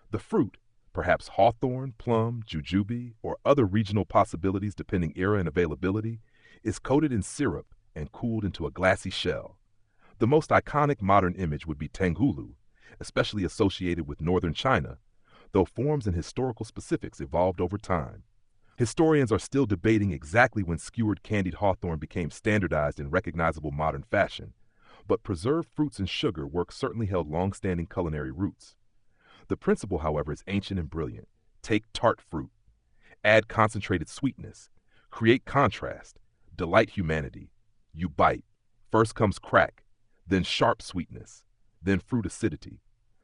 The fruit, perhaps hawthorn, plum, jujube, or other regional possibilities depending era and availability, is coated in syrup and cooled into a glassy shell. The most iconic modern image would be tanghulu, especially associated with northern China, though forms and historical specifics evolved over time. Historians are still debating exactly when skewered candied hawthorn became standardized in recognizable modern fashion, but preserved fruits and sugar work certainly held long-standing culinary roots. The principle, however, is ancient and brilliant. Take tart fruit, add concentrated sweetness, create contrast, delight humanity. You bite. First comes crack, then sharp sweetness, then fruit acidity.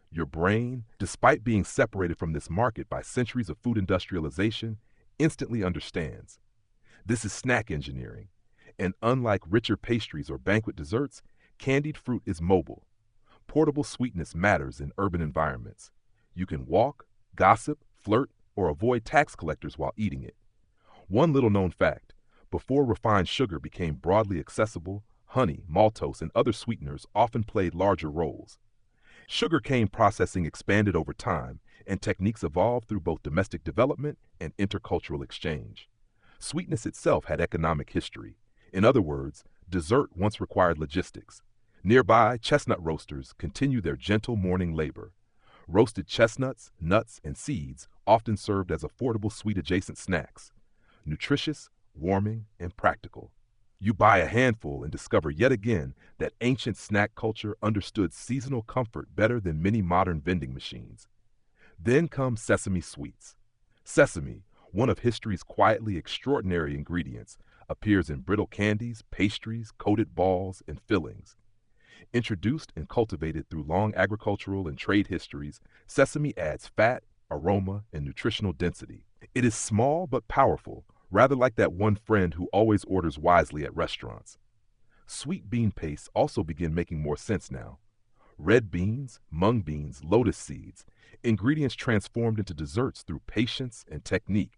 Your brain, despite being separated from this market by centuries of food industrialization, instantly understands. This is snack engineering, and unlike richer pastries or banquet desserts, candied fruit is mobile. Portable sweetness matters in urban environments. You can walk, gossip, flirt, or avoid tax collectors while eating it. One little known fact: before refined sugar became broadly accessible, honey, maltose, and other sweeteners often played larger roles. Sugarcane processing expanded over time, and techniques evolved through both domestic development and intercultural exchange. Sweetness itself had economic history. In other words, dessert once required logistics. Nearby, chestnut roasters continue their gentle morning labor. Roasted chestnuts, nuts, and seeds often served as affordable sweet-adjacent snacks. Nutritious, warming, and practical. You buy a handful and discover yet again that ancient snack culture understood seasonal comfort better than many modern vending machines. Then comes sesame sweets. Sesame, one of history's quietly extraordinary ingredients, appears in brittle candies, pastries, coated balls, and fillings. Introduced and cultivated through long agricultural and trade histories, sesame adds fat, aroma, and nutritional density. It is small but powerful, rather like that one friend who always orders wisely at restaurants. Sweet bean pastes also begin making more sense now. Red beans, mung beans, lotus seeds, ingredients transformed into desserts through patience and technique.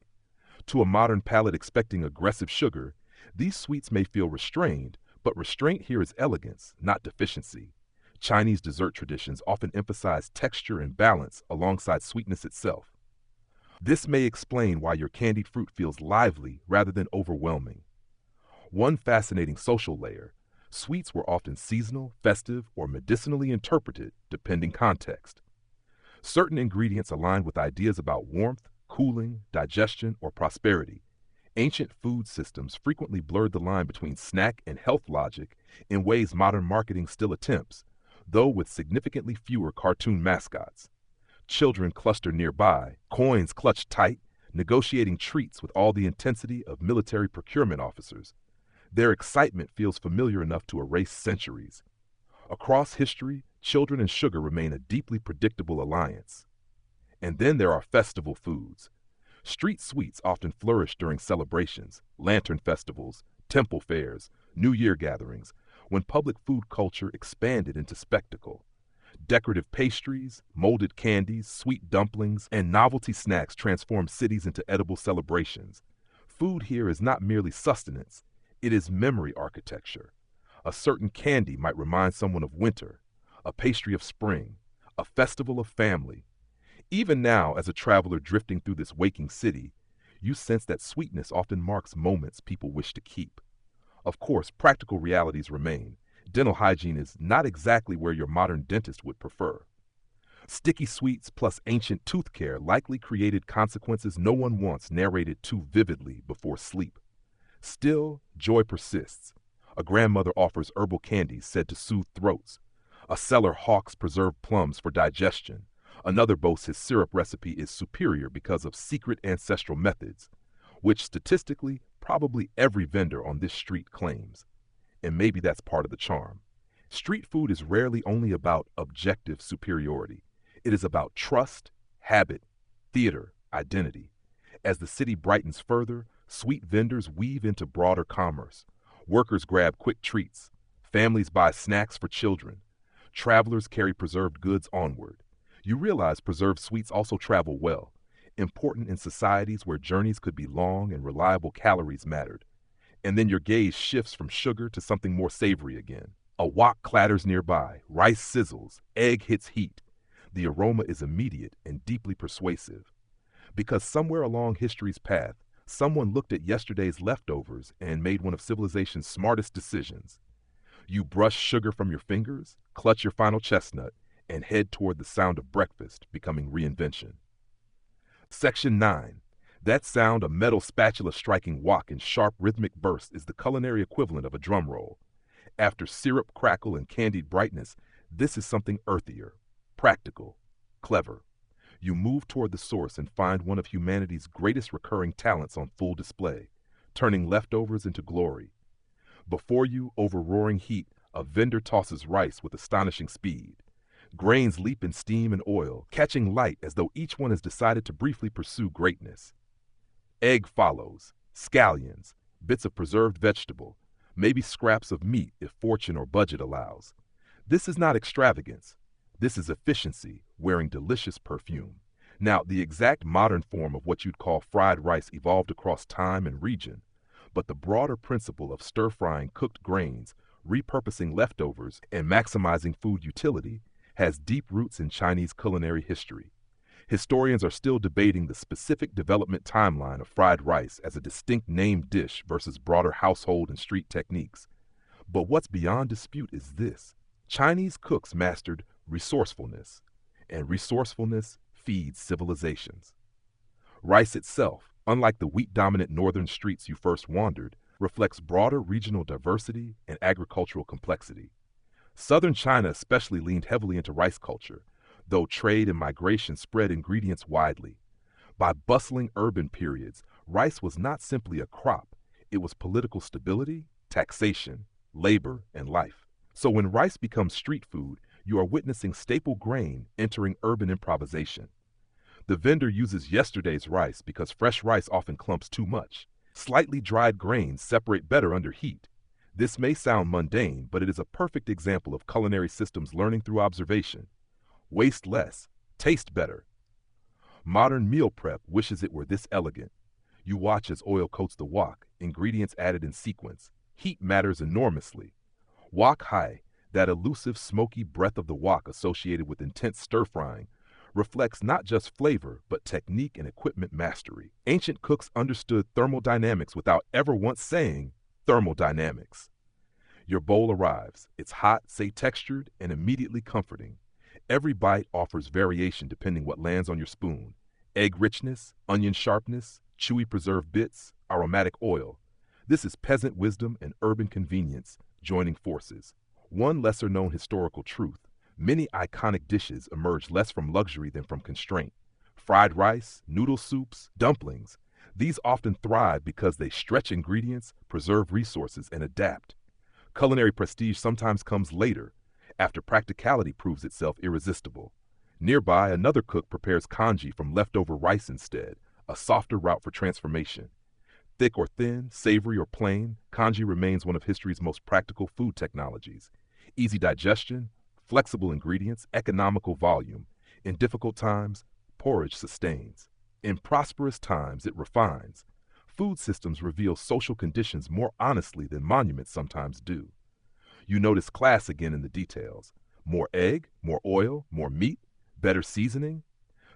To a modern palate expecting aggressive sugar, these sweets may feel restrained, but restraint here is elegance, not deficiency. Chinese dessert traditions often emphasize texture and balance alongside sweetness itself. This may explain why your candied fruit feels lively rather than overwhelming. One fascinating social layer: sweets were often seasonal, festive, or medicinally interpreted, depending context. Certain ingredients aligned with ideas about warmth, cooling, digestion, or prosperity. Ancient food systems frequently blurred the line between snack and health logic in ways modern marketing still attempts, though with significantly fewer cartoon mascots. Children cluster nearby, coins clutched tight, negotiating treats with all the intensity of military procurement officers. Their excitement feels familiar enough to erase centuries. Across history, children and sugar remain a deeply predictable alliance. And then there are festival foods. Street sweets often flourish during celebrations, lantern festivals, temple fairs, New Year gatherings, when public food culture expanded into spectacle. Decorative pastries, molded candies, sweet dumplings, and novelty snacks transform cities into edible celebrations. Food here is not merely sustenance, it is memory architecture. A certain candy might remind someone of winter, a pastry of spring, a festival of family. Even now, as a traveler drifting through this waking city, you sense that sweetness often marks moments people wish to keep. Of course, practical realities remain. Dental hygiene is not exactly where your modern dentist would prefer. Sticky sweets plus ancient tooth care likely created consequences no one wants narrated too vividly before sleep. Still, joy persists. A grandmother offers herbal candies said to soothe throats. A seller hawks preserved plums for digestion. Another boasts his syrup recipe is superior because of secret ancestral methods, which statistically probably every vendor on this street claims. And maybe that's part of the charm. Street food is rarely only about objective superiority. It is about trust, habit, theater, identity. As the city brightens further, sweet vendors weave into broader commerce. Workers grab quick treats. Families buy snacks for children. Travelers carry preserved goods onward. You realize preserved sweets also travel well, important in societies where journeys could be long and reliable calories mattered. And then your gaze shifts from sugar to something more savory again. A wok clatters nearby, rice sizzles, egg hits heat. The aroma is immediate and deeply persuasive. Because somewhere along history's path, someone looked at yesterday's leftovers and made one of civilization's smartest decisions. You brush sugar from your fingers, clutch your final chestnut, and head toward the sound of breakfast becoming reinvention. Section 9. That sound, a metal spatula striking wok in sharp rhythmic bursts, is the culinary equivalent of a drum roll. After syrup, crackle, and candied brightness, this is something earthier, practical, clever. You move toward the source and find one of humanity's greatest recurring talents on full display, turning leftovers into glory. Before you, over roaring heat, a vendor tosses rice with astonishing speed. Grains leap in steam and oil, catching light as though each one has decided to briefly pursue greatness. Egg follows, scallions, bits of preserved vegetable, maybe scraps of meat if fortune or budget allows. This is not extravagance. This is efficiency, wearing delicious perfume. Now, the exact modern form of what you'd call fried rice evolved across time and region, but the broader principle of stir-frying cooked grains, repurposing leftovers, and maximizing food utility has deep roots in Chinese culinary history. Historians are still debating the specific development timeline of fried rice as a distinct named dish versus broader household and street techniques. But what's beyond dispute is this: Chinese cooks mastered resourcefulness, and resourcefulness feeds civilizations. Rice itself, unlike the wheat-dominant northern streets you first wandered, reflects broader regional diversity and agricultural complexity. Southern China especially leaned heavily into rice culture, though trade and migration spread ingredients widely. By bustling urban periods, rice was not simply a crop, it was political stability, taxation, labor, and life. So when rice becomes street food, you are witnessing staple grain entering urban improvisation. The vendor uses yesterday's rice because fresh rice often clumps too much. Slightly dried grains separate better under heat. This may sound mundane, but it is a perfect example of culinary systems learning through observation. Waste less, taste better. Modern meal prep wishes it were this elegant. You watch as oil coats the wok, ingredients added in sequence. Heat matters enormously. Wok hai, that elusive smoky breath of the wok associated with intense stir-frying, reflects not just flavor, but technique and equipment mastery. Ancient cooks understood thermodynamics without ever once saying thermodynamics. Your bowl arrives. It's hot, say textured, and immediately comforting. Every bite offers variation depending what lands on your spoon. Egg richness, onion sharpness, chewy preserved bits, aromatic oil. This is peasant wisdom and urban convenience joining forces. One lesser-known historical truth: many iconic dishes emerge less from luxury than from constraint. Fried rice, noodle soups, dumplings. These often thrive because they stretch ingredients, preserve resources, and adapt. Culinary prestige sometimes comes later, after practicality proves itself irresistible. Nearby, another cook prepares congee from leftover rice instead, a softer route for transformation. Thick or thin, savory or plain, congee remains one of history's most practical food technologies. Easy digestion, flexible ingredients, economical volume. In difficult times, porridge sustains. In prosperous times, it refines. Food systems reveal social conditions more honestly than monuments sometimes do. You notice class again in the details. More egg, more oil, more meat, better seasoning.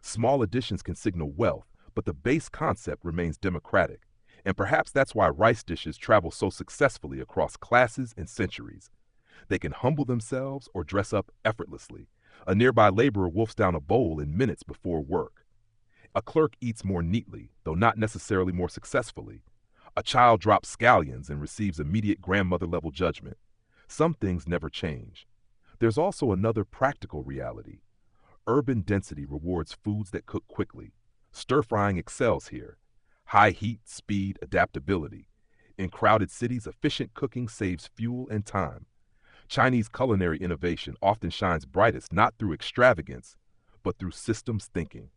Small additions can signal wealth, but the base concept remains democratic. And perhaps that's why rice dishes travel so successfully across classes and centuries. They can humble themselves or dress up effortlessly, A nearby laborer wolfs down a bowl in minutes before work. A clerk eats more neatly, though not necessarily more successfully. A child drops scallions and receives immediate grandmother-level judgment. Some things never change. There's also another practical reality. Urban density rewards foods that cook quickly. Stir-frying excels here. High heat, speed, adaptability. In crowded cities, efficient cooking saves fuel and time. Chinese culinary innovation often shines brightest not through extravagance, but through systems thinking.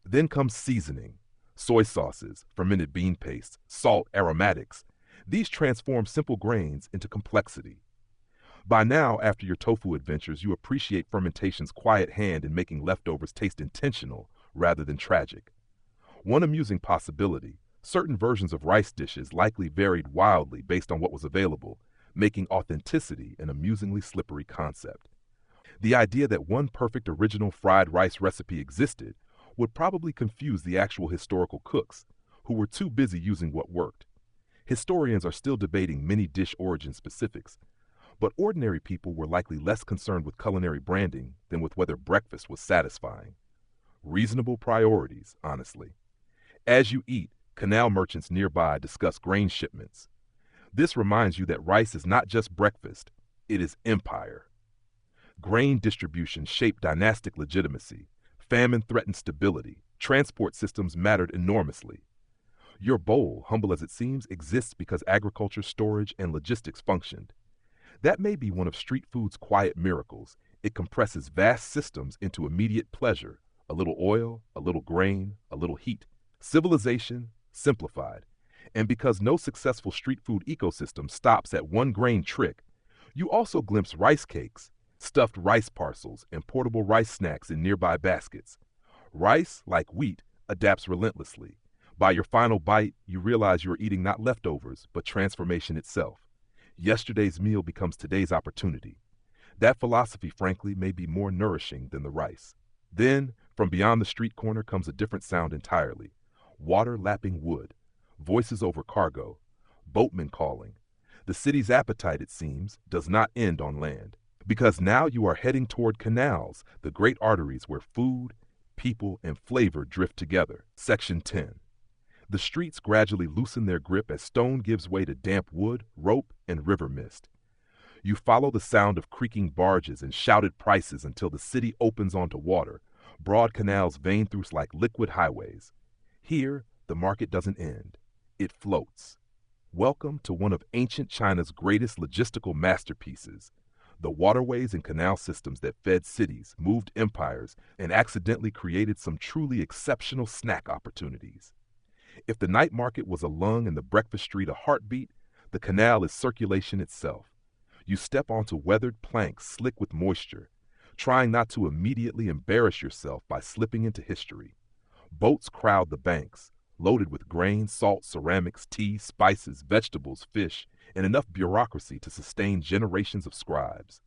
Then comes seasoning. Soy sauces, fermented bean pastes, salt, aromatics. These transform simple grains into complexity. By now, after your tofu adventures, you appreciate fermentation's quiet hand in making leftovers taste intentional rather than tragic. One amusing possibility: certain versions of rice dishes likely varied wildly based on what was available, making authenticity an amusingly slippery concept. The idea that one perfect original fried rice recipe existed would probably confuse the actual historical cooks, who were too busy using what worked. Historians are still debating many dish origin specifics, but ordinary people were likely less concerned with culinary branding than with whether breakfast was satisfying. Reasonable priorities, honestly. As you eat, canal merchants nearby discuss grain shipments. This reminds you that rice is not just breakfast, it is empire. Grain distribution shaped dynastic legitimacy. Famine threatened stability. Transport systems mattered enormously. Your bowl, humble as it seems, exists because agriculture, storage, and logistics functioned. That may be one of street food's quiet miracles. It compresses vast systems into immediate pleasure: a little oil, a little grain, a little heat. Civilization simplified. And because no successful street food ecosystem stops at one grain trick, you also glimpse rice cakes, stuffed rice parcels, and portable rice snacks in nearby baskets. Rice, like wheat, adapts relentlessly. By your final bite, you realize you are eating not leftovers, but transformation itself. Yesterday's meal becomes today's opportunity. That philosophy, frankly, may be more nourishing than the rice. Then, from beyond the street corner comes a different sound entirely. Water lapping wood, voices over cargo, boatmen calling. The city's appetite, it seems, does not end on land. Because now you are heading toward canals, the great arteries where food, people, and flavor drift together. Section 10. The streets gradually loosen their grip as stone gives way to damp wood, rope, and river mist. You follow the sound of creaking barges and shouted prices until the city opens onto water, broad canals vein through like liquid highways. Here, the market doesn't end. It floats. Welcome to one of ancient China's greatest logistical masterpieces. The waterways and canal systems that fed cities, moved empires, and accidentally created some truly exceptional snack opportunities. If the night market was a lung and the breakfast street a heartbeat, the canal is circulation itself. You step onto weathered planks slick with moisture, trying not to immediately embarrass yourself by slipping into history. Boats crowd the banks, loaded with grain, salt, ceramics, tea, spices, vegetables, fish, and enough bureaucracy to sustain generations of scribes.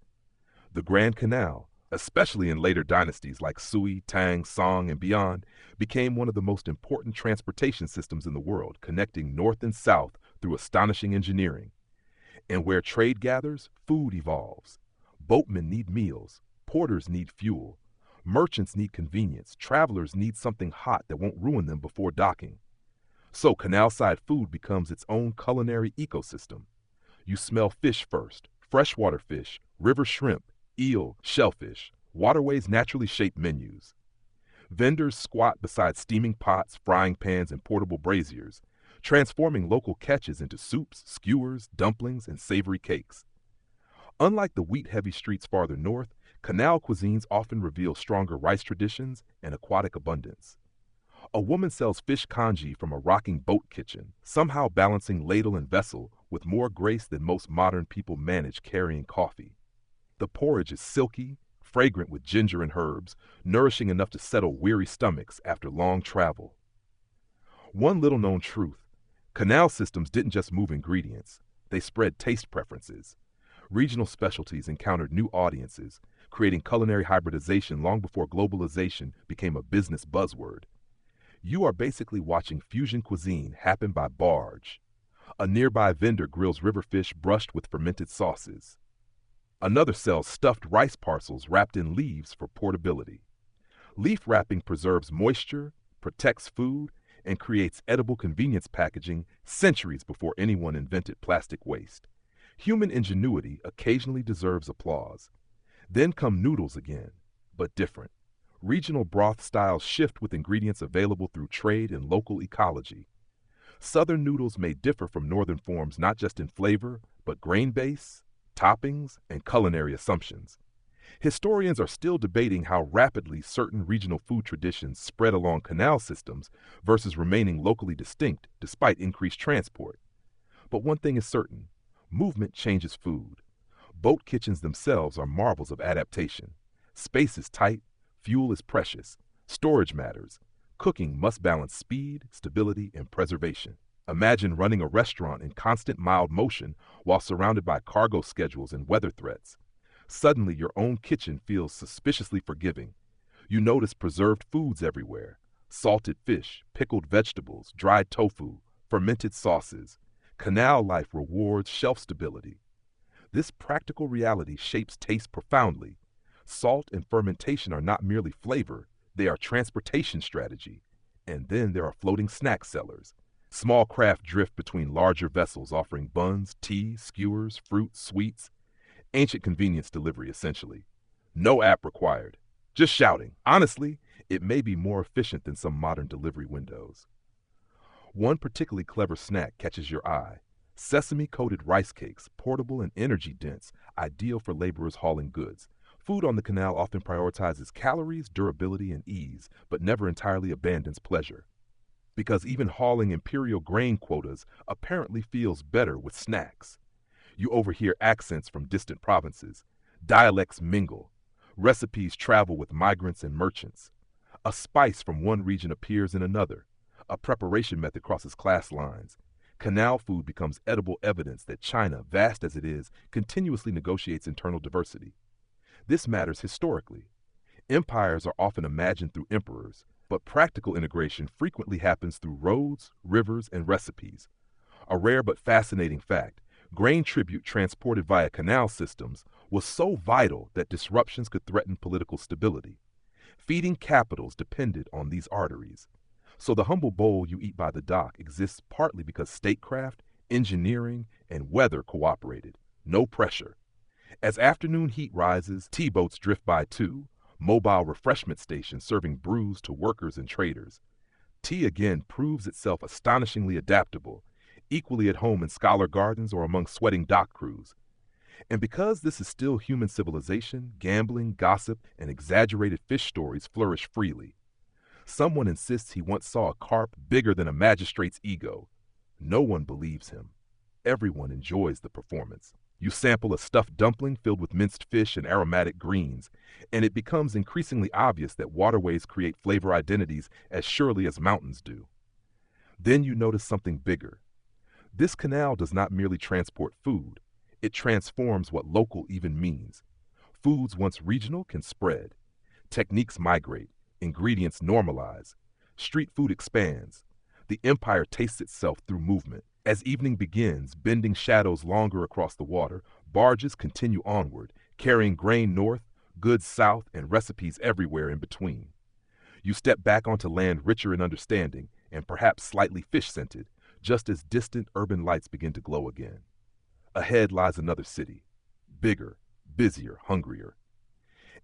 The Grand Canal, especially in later dynasties like Sui, Tang, Song, and beyond, became one of the most important transportation systems in the world, connecting north and south through astonishing engineering. And where trade gathers, food evolves. Boatmen need meals, porters need fuel, merchants need convenience, travelers need something hot that won't ruin them before docking. So canal-side food becomes its own culinary ecosystem. You smell fish first, freshwater fish, river shrimp, eel, shellfish. Waterways naturally shape menus. Vendors squat beside steaming pots, frying pans, and portable braziers, transforming local catches into soups, skewers, dumplings, and savory cakes. Unlike the wheat-heavy streets farther north, canal cuisines often reveal stronger rice traditions and aquatic abundance. A woman sells fish congee from a rocking boat kitchen, somehow balancing ladle and vessel with more grace than most modern people manage carrying coffee. The porridge is silky, fragrant with ginger and herbs, nourishing enough to settle weary stomachs after long travel. One little-known truth: canal systems didn't just move ingredients, they spread taste preferences. Regional specialties encountered new audiences, creating culinary hybridization long before globalization became a business buzzword. You are basically watching fusion cuisine happen by barge. A nearby vendor grills river fish brushed with fermented sauces. Another sells stuffed rice parcels wrapped in leaves for portability. Leaf wrapping preserves moisture, protects food, and creates edible convenience packaging centuries before anyone invented plastic waste. Human ingenuity occasionally deserves applause. Then come noodles again, but different. Regional broth styles shift with ingredients available through trade and local ecology. Southern noodles may differ from northern forms not just in flavor, but grain base, toppings, and culinary assumptions. Historians are still debating how rapidly certain regional food traditions spread along canal systems versus remaining locally distinct despite increased transport. But one thing is certain: movement changes food. Boat kitchens themselves are marvels of adaptation. Space is tight, fuel is precious, storage matters. Cooking must balance speed, stability, and preservation. Imagine running a restaurant in constant mild motion while surrounded by cargo schedules and weather threats. Suddenly, your own kitchen feels suspiciously forgiving. You notice preserved foods everywhere: salted fish, pickled vegetables, dried tofu, fermented sauces. Canal life rewards shelf stability. This practical reality shapes taste profoundly. Salt and fermentation are not merely flavor, they are transportation strategy. And then there are floating snack sellers. Small craft drift between larger vessels offering buns, tea, skewers, fruit, sweets. Ancient convenience delivery, essentially. No app required. Just shouting. Honestly, it may be more efficient than some modern delivery windows. One particularly clever snack catches your eye: sesame-coated rice cakes, portable and energy-dense, ideal for laborers hauling goods. Food on the canal often prioritizes calories, durability, and ease, but never entirely abandons pleasure. Because even hauling imperial grain quotas apparently feels better with snacks. You overhear accents from distant provinces. Dialects mingle. Recipes travel with migrants and merchants. A spice from one region appears in another. A preparation method crosses class lines. Canal food becomes edible evidence that China, vast as it is, continuously negotiates internal diversity. This matters historically. Empires are often imagined through emperors, but practical integration frequently happens through roads, rivers, and recipes. A rare but fascinating fact: grain tribute transported via canal systems was so vital that disruptions could threaten political stability. Feeding capitals depended on these arteries. So the humble bowl you eat by the dock exists partly because statecraft, engineering, and weather cooperated. No pressure. As afternoon heat rises, tea boats drift by too, mobile refreshment stations serving brews to workers and traders. Tea again proves itself astonishingly adaptable, equally at home in scholar gardens or among sweating dock crews. And because this is still human civilization, gambling, gossip, and exaggerated fish stories flourish freely. Someone insists he once saw a carp bigger than a magistrate's ego. No one believes him. Everyone enjoys the performance. You sample a stuffed dumpling filled with minced fish and aromatic greens, and it becomes increasingly obvious that waterways create flavor identities as surely as mountains do. Then you notice something bigger. This canal does not merely transport food, it transforms what local even means. Foods once regional can spread. Techniques migrate, ingredients normalize. Street food expands. The empire tastes itself through movement. As evening begins, bending shadows longer across the water, barges continue onward, carrying grain north, goods south, and recipes everywhere in between. You step back onto land richer in understanding, and perhaps slightly fish-scented, just as distant urban lights begin to glow again. Ahead lies another city, bigger, busier, hungrier.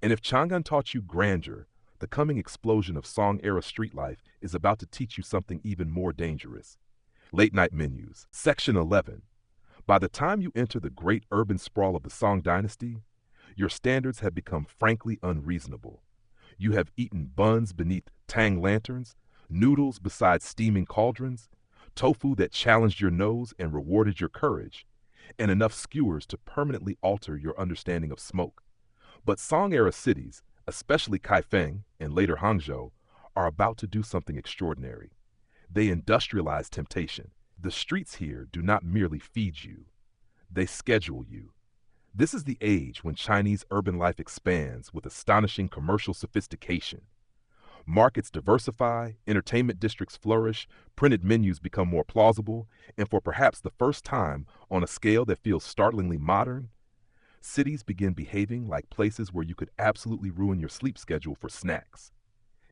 And if Chang'an taught you grandeur, the coming explosion of Song-era street life is about to teach you something even more dangerous. Late-night menus. Section 11. By the time you enter the great urban sprawl of the Song Dynasty, your standards have become frankly unreasonable. You have eaten buns beneath Tang lanterns, noodles beside steaming cauldrons, tofu that challenged your nose and rewarded your courage, and enough skewers to permanently alter your understanding of smoke. But Song-era cities, especially Kaifeng and later Hangzhou, are about to do something extraordinary. They industrialize temptation. The streets here do not merely feed you, they schedule you. This is the age when Chinese urban life expands with astonishing commercial sophistication. Markets diversify, entertainment districts flourish, printed menus become more plausible, and for perhaps the first time, on a scale that feels startlingly modern, Cities begin behaving like places where you could absolutely ruin your sleep schedule for snacks.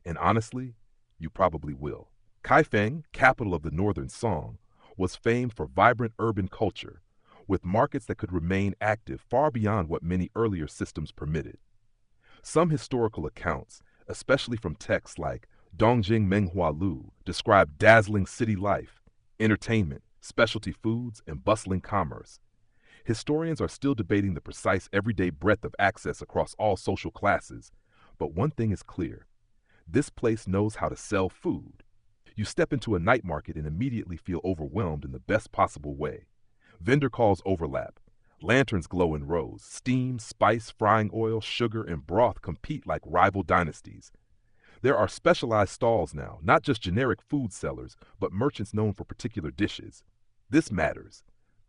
And honestly, you probably will. Kaifeng, capital of the northern Song, was famed for vibrant urban culture, with markets that could remain active far beyond what many earlier systems permitted. Some historical accounts, especially from texts like Dongjing Menghua Lu, describe dazzling city life, entertainment, specialty foods, and bustling commerce. Historians are still debating the precise everyday breadth of access across all social classes, but one thing is clear. This place knows how to sell food. You step into a night market and immediately feel overwhelmed in the best possible way. Vendor calls overlap. Lanterns glow in rows. Steam, spice, frying oil, sugar, and broth compete like rival dynasties. There are specialized stalls now, not just generic food sellers, but merchants known for particular dishes. This matters.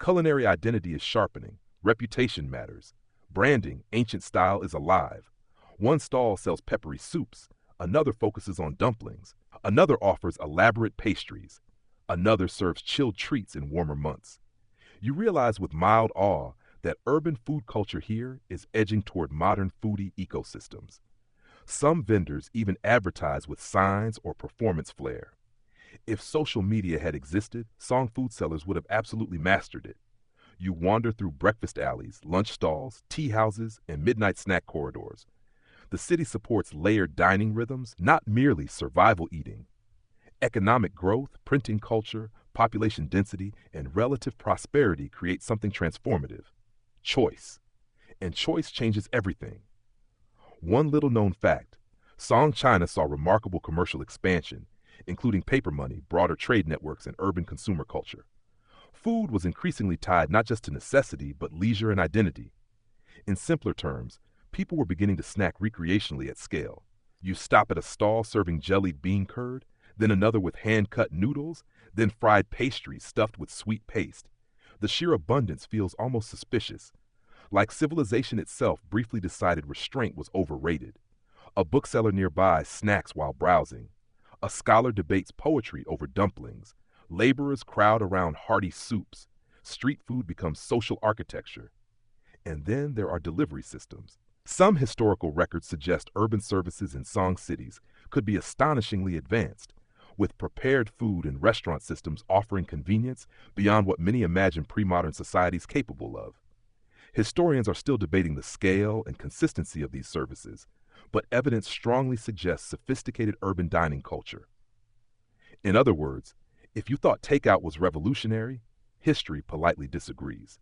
Culinary identity is sharpening. Reputation matters. Branding, ancient style, is alive. One stall sells peppery soups. Another focuses on dumplings. Another offers elaborate pastries. Another serves chilled treats in warmer months. You realize with mild awe that urban food culture here is edging toward modern foodie ecosystems. Some vendors even advertise with signs or performance flair. If social media had existed, Song food sellers would have absolutely mastered it. You wander through breakfast alleys, lunch stalls, tea houses, and midnight snack corridors. The city supports layered dining rhythms, not merely survival eating. Economic growth, printing culture, population density, and relative prosperity create something transformative. Choice. And choice changes everything. One little known fact: Song China saw remarkable commercial expansion, including paper money, broader trade networks, and urban consumer culture. Food was increasingly tied not just to necessity, but leisure and identity. In simpler terms, people were beginning to snack recreationally at scale. You stop at a stall serving jellied bean curd, then another with hand-cut noodles, then fried pastries stuffed with sweet paste. The sheer abundance feels almost suspicious, like civilization itself briefly decided restraint was overrated. A bookseller nearby snacks while browsing. A scholar debates poetry over dumplings. Laborers crowd around hearty soups. Street food becomes social architecture. And then there are delivery systems. Some historical records suggest urban services in Song cities could be astonishingly advanced, with prepared food and restaurant systems offering convenience beyond what many imagine pre-modern societies capable of. Historians are still debating the scale and consistency of these services, but evidence strongly suggests sophisticated urban dining culture. In other words, if you thought takeout was revolutionary, history politely disagrees.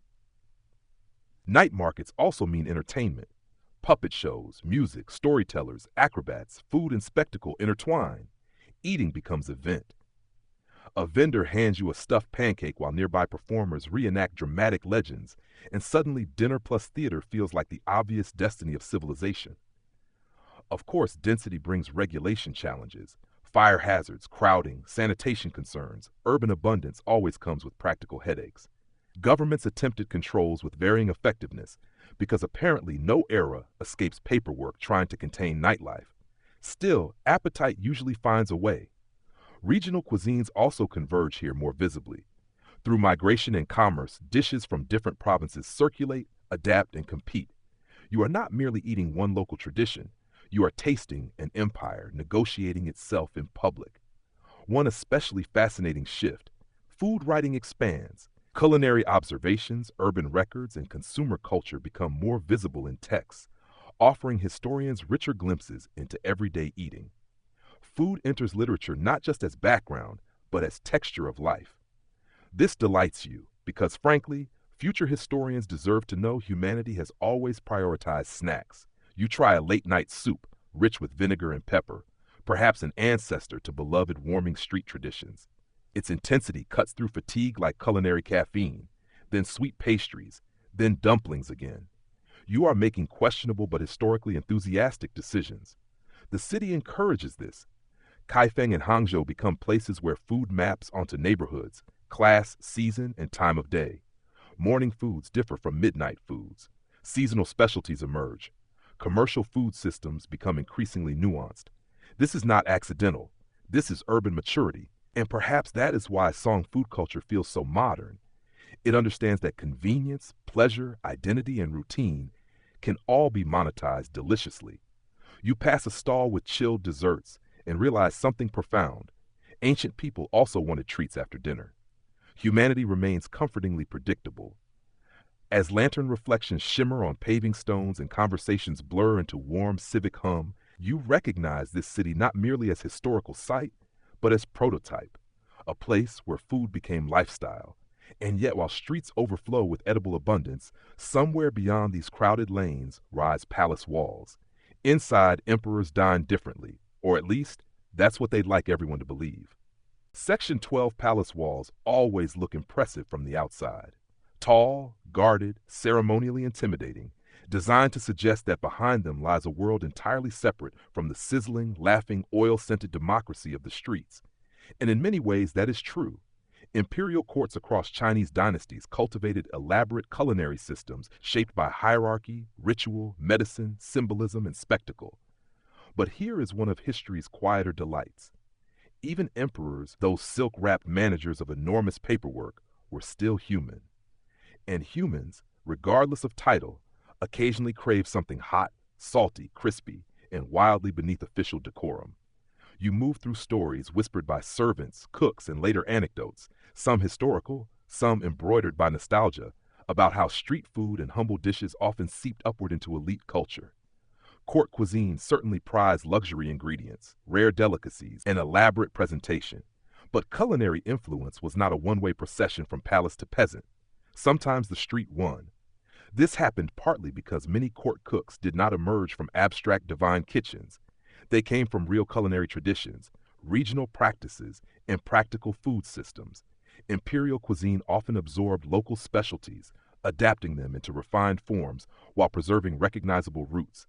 Night markets also mean entertainment. Puppet shows, music, storytellers, acrobats, food and spectacle intertwine. Eating becomes event. A vendor hands you a stuffed pancake while nearby performers reenact dramatic legends, and suddenly dinner plus theater feels like the obvious destiny of civilization. Of course, density brings regulation challenges. Fire hazards, crowding, sanitation concerns, urban abundance always comes with practical headaches. Governments attempted controls with varying effectiveness because apparently no era escapes paperwork trying to contain nightlife. Still, appetite usually finds a way. Regional cuisines also converge here more visibly. Through migration and commerce, dishes from different provinces circulate, adapt, and compete. You are not merely eating one local tradition, you are tasting an empire negotiating itself in public. One especially fascinating shift: food writing expands. Culinary observations, urban records, and consumer culture become more visible in texts, offering historians richer glimpses into everyday eating. Food enters literature not just as background, but as texture of life. This delights you because, frankly, future historians deserve to know humanity has always prioritized snacks. You try a late-night soup, rich with vinegar and pepper, perhaps an ancestor to beloved warming street traditions. Its intensity cuts through fatigue like culinary caffeine, then sweet pastries, then dumplings again. You are making questionable but historically enthusiastic decisions. The city encourages this. Kaifeng and Hangzhou become places where food maps onto neighborhoods, class, season, and time of day. Morning foods differ from midnight foods. Seasonal specialties emerge. Commercial food systems become increasingly nuanced. This is not accidental. This is urban maturity, and perhaps that is why Song food culture feels so modern. It understands that convenience, pleasure, identity, and routine can all be monetized deliciously. You pass a stall with chilled desserts and realize something profound. Ancient people also wanted treats after dinner. Humanity remains comfortingly predictable. As lantern reflections shimmer on paving stones and conversations blur into warm civic hum, you recognize this city not merely as historical site, but as prototype, a place where food became lifestyle. And yet, while streets overflow with edible abundance, somewhere beyond these crowded lanes rise palace walls. Inside, emperors dine differently, or at least, that's what they'd like everyone to believe. Section 12 palace walls always look impressive from the outside. Tall, guarded, ceremonially intimidating, designed to suggest that behind them lies a world entirely separate from the sizzling, laughing, oil-scented democracy of the streets. And in many ways, that is true. Imperial courts across Chinese dynasties cultivated elaborate culinary systems shaped by hierarchy, ritual, medicine, symbolism, and spectacle. But here is one of history's quieter delights. Even emperors, those silk-wrapped managers of enormous paperwork, were still human. And humans, regardless of title, occasionally crave something hot, salty, crispy, and wildly beneath official decorum. You move through stories whispered by servants, cooks, and later anecdotes, some historical, some embroidered by nostalgia, about how street food and humble dishes often seeped upward into elite culture. Court cuisine certainly prized luxury ingredients, rare delicacies, and elaborate presentation. But culinary influence was not a one-way procession from palace to peasant. Sometimes the street won. This happened partly because many court cooks did not emerge from abstract divine kitchens. They came from real culinary traditions, regional practices, and practical food systems. Imperial cuisine often absorbed local specialties, adapting them into refined forms while preserving recognizable roots.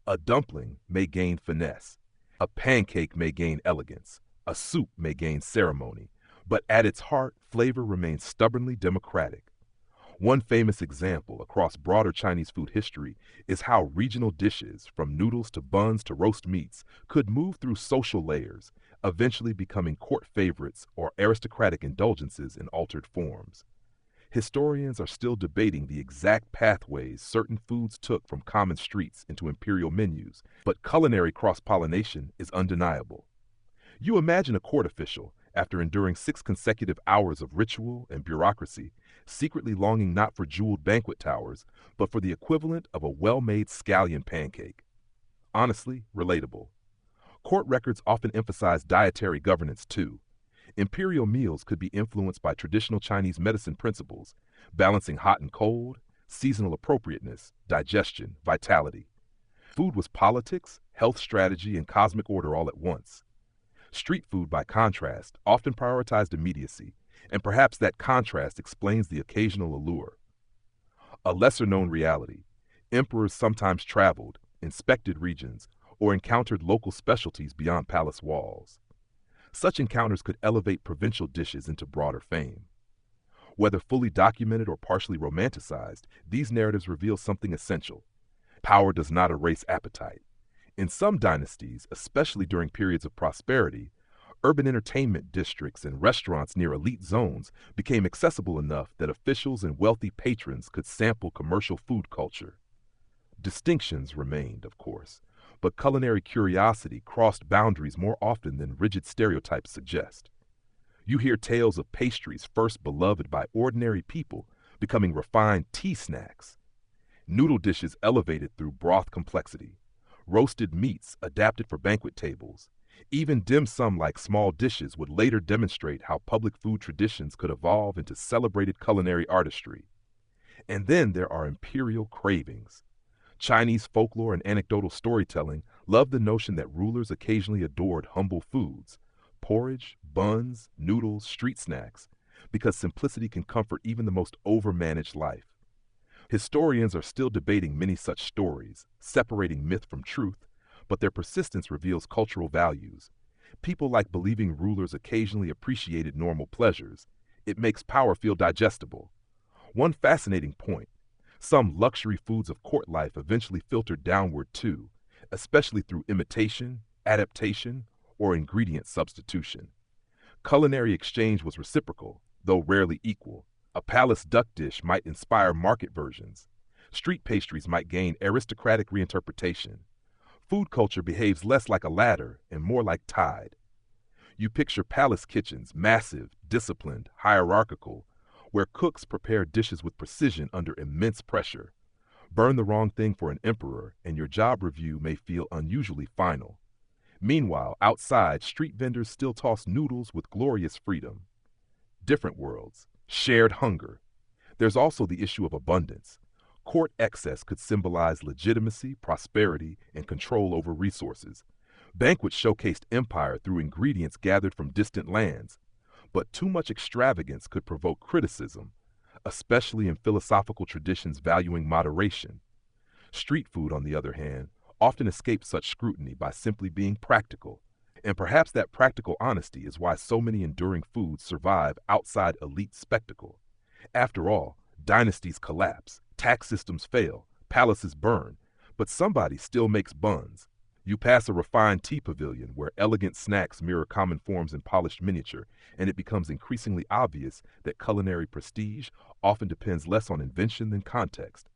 A dumpling may gain finesse, a pancake may gain elegance, a soup may gain ceremony, but at its heart, flavor remains stubbornly democratic. One famous example across broader Chinese food history is how regional dishes, from noodles to buns to roast meats, could move through social layers, eventually becoming court favorites or aristocratic indulgences in altered forms. Historians are still debating the exact pathways certain foods took from common streets into imperial menus, but culinary cross-pollination is undeniable. You imagine a court official, after enduring 6 consecutive hours of ritual and bureaucracy, secretly longing not for jeweled banquet towers, but for the equivalent of a well-made scallion pancake. Honestly, relatable. Court records often emphasize dietary governance too. Imperial meals could be influenced by traditional Chinese medicine principles, balancing hot and cold, seasonal appropriateness, digestion, vitality. Food was politics, health strategy, and cosmic order all at once. Street food, by contrast, often prioritized immediacy, and perhaps that contrast explains the occasional allure. A lesser-known reality: emperors sometimes traveled, inspected regions, or encountered local specialties beyond palace walls. Such encounters could elevate provincial dishes into broader fame. Whether fully documented or partially romanticized, these narratives reveal something essential. Power does not erase appetite. In some dynasties, especially during periods of prosperity, urban entertainment districts and restaurants near elite zones became accessible enough that officials and wealthy patrons could sample commercial food culture. Distinctions remained, of course, but culinary curiosity crossed boundaries more often than rigid stereotypes suggest. You hear tales of pastries first beloved by ordinary people becoming refined tea snacks, noodle dishes elevated through broth complexity, roasted meats adapted for banquet tables. Even dim sum-like small dishes would later demonstrate how public food traditions could evolve into celebrated culinary artistry. And then there are imperial cravings. Chinese folklore and anecdotal storytelling love the notion that rulers occasionally adored humble foods, porridge, buns, noodles, street snacks, because simplicity can comfort even the most overmanaged life. Historians are still debating many such stories, separating myth from truth, but their persistence reveals cultural values. People like believing rulers occasionally appreciated normal pleasures. It makes power feel digestible. One fascinating point: some luxury foods of court life eventually filtered downward too, especially through imitation, adaptation, or ingredient substitution. Culinary exchange was reciprocal, though rarely equal. A palace duck dish might inspire market versions. Street pastries might gain aristocratic reinterpretation. Food culture behaves less like a ladder and more like tide. You picture palace kitchens, massive, disciplined, hierarchical, where cooks prepare dishes with precision under immense pressure. Burn the wrong thing for an emperor, and your job review may feel unusually final. Meanwhile, outside, street vendors still toss noodles with glorious freedom. Different worlds, shared hunger. There's also the issue of abundance. Court excess could symbolize legitimacy, prosperity, and control over resources. Banquets showcased empire through ingredients gathered from distant lands, but too much extravagance could provoke criticism, especially in philosophical traditions valuing moderation. Street food, on the other hand, often escapes such scrutiny by simply being practical, and perhaps that practical honesty is why so many enduring foods survive outside elite spectacle. After all, dynasties collapse, tax systems fail, palaces burn, but somebody still makes buns. You pass a refined tea pavilion where elegant snacks mirror common forms in polished miniature, and it becomes increasingly obvious that culinary prestige often depends less on invention than context.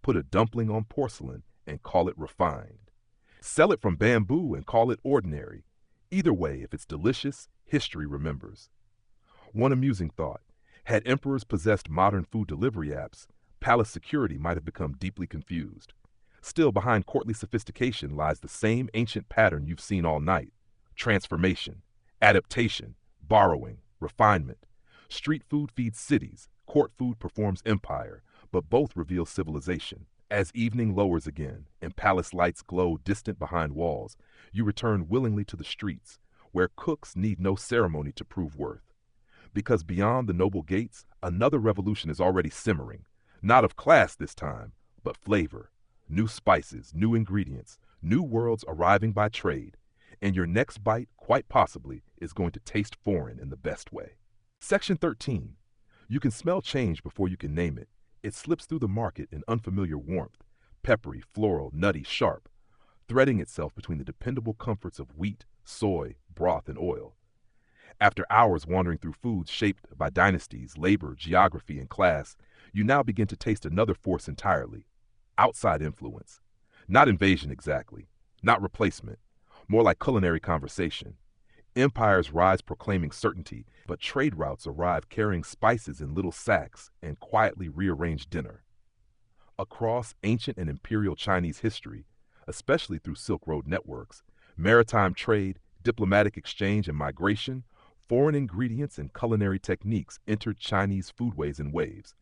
Put a dumpling on porcelain and call it refined. Sell it from bamboo and call it ordinary. Either way, if it's delicious, history remembers. One amusing thought: had emperors possessed modern food delivery apps, palace security might have become deeply confused. Still, behind courtly sophistication lies the same ancient pattern you've seen all night: transformation, adaptation, borrowing, refinement. Street food feeds cities, court food performs empire, but both reveal civilization. As evening lowers again and palace lights glow distant behind walls, you return willingly to the streets, where cooks need no ceremony to prove worth. Because beyond the noble gates, another revolution is already simmering, not of class this time, but flavor. New spices, new ingredients, new worlds arriving by trade, and your next bite, quite possibly, is going to taste foreign in the best way. Section 13. You can smell change before you can name it. It slips through the market in unfamiliar warmth, peppery, floral, nutty, sharp, threading itself between the dependable comforts of wheat, soy, broth, and oil. After hours wandering through foods shaped by dynasties, labor, geography, and class, you now begin to taste another force entirely: outside influence. Not invasion exactly, not replacement, more like culinary conversation. Empires rise proclaiming certainty, but trade routes arrive carrying spices in little sacks and quietly rearrange dinner. Across ancient and imperial Chinese history, especially through Silk Road networks, maritime trade, diplomatic exchange, and migration, foreign ingredients and culinary techniques entered Chinese foodways in waves.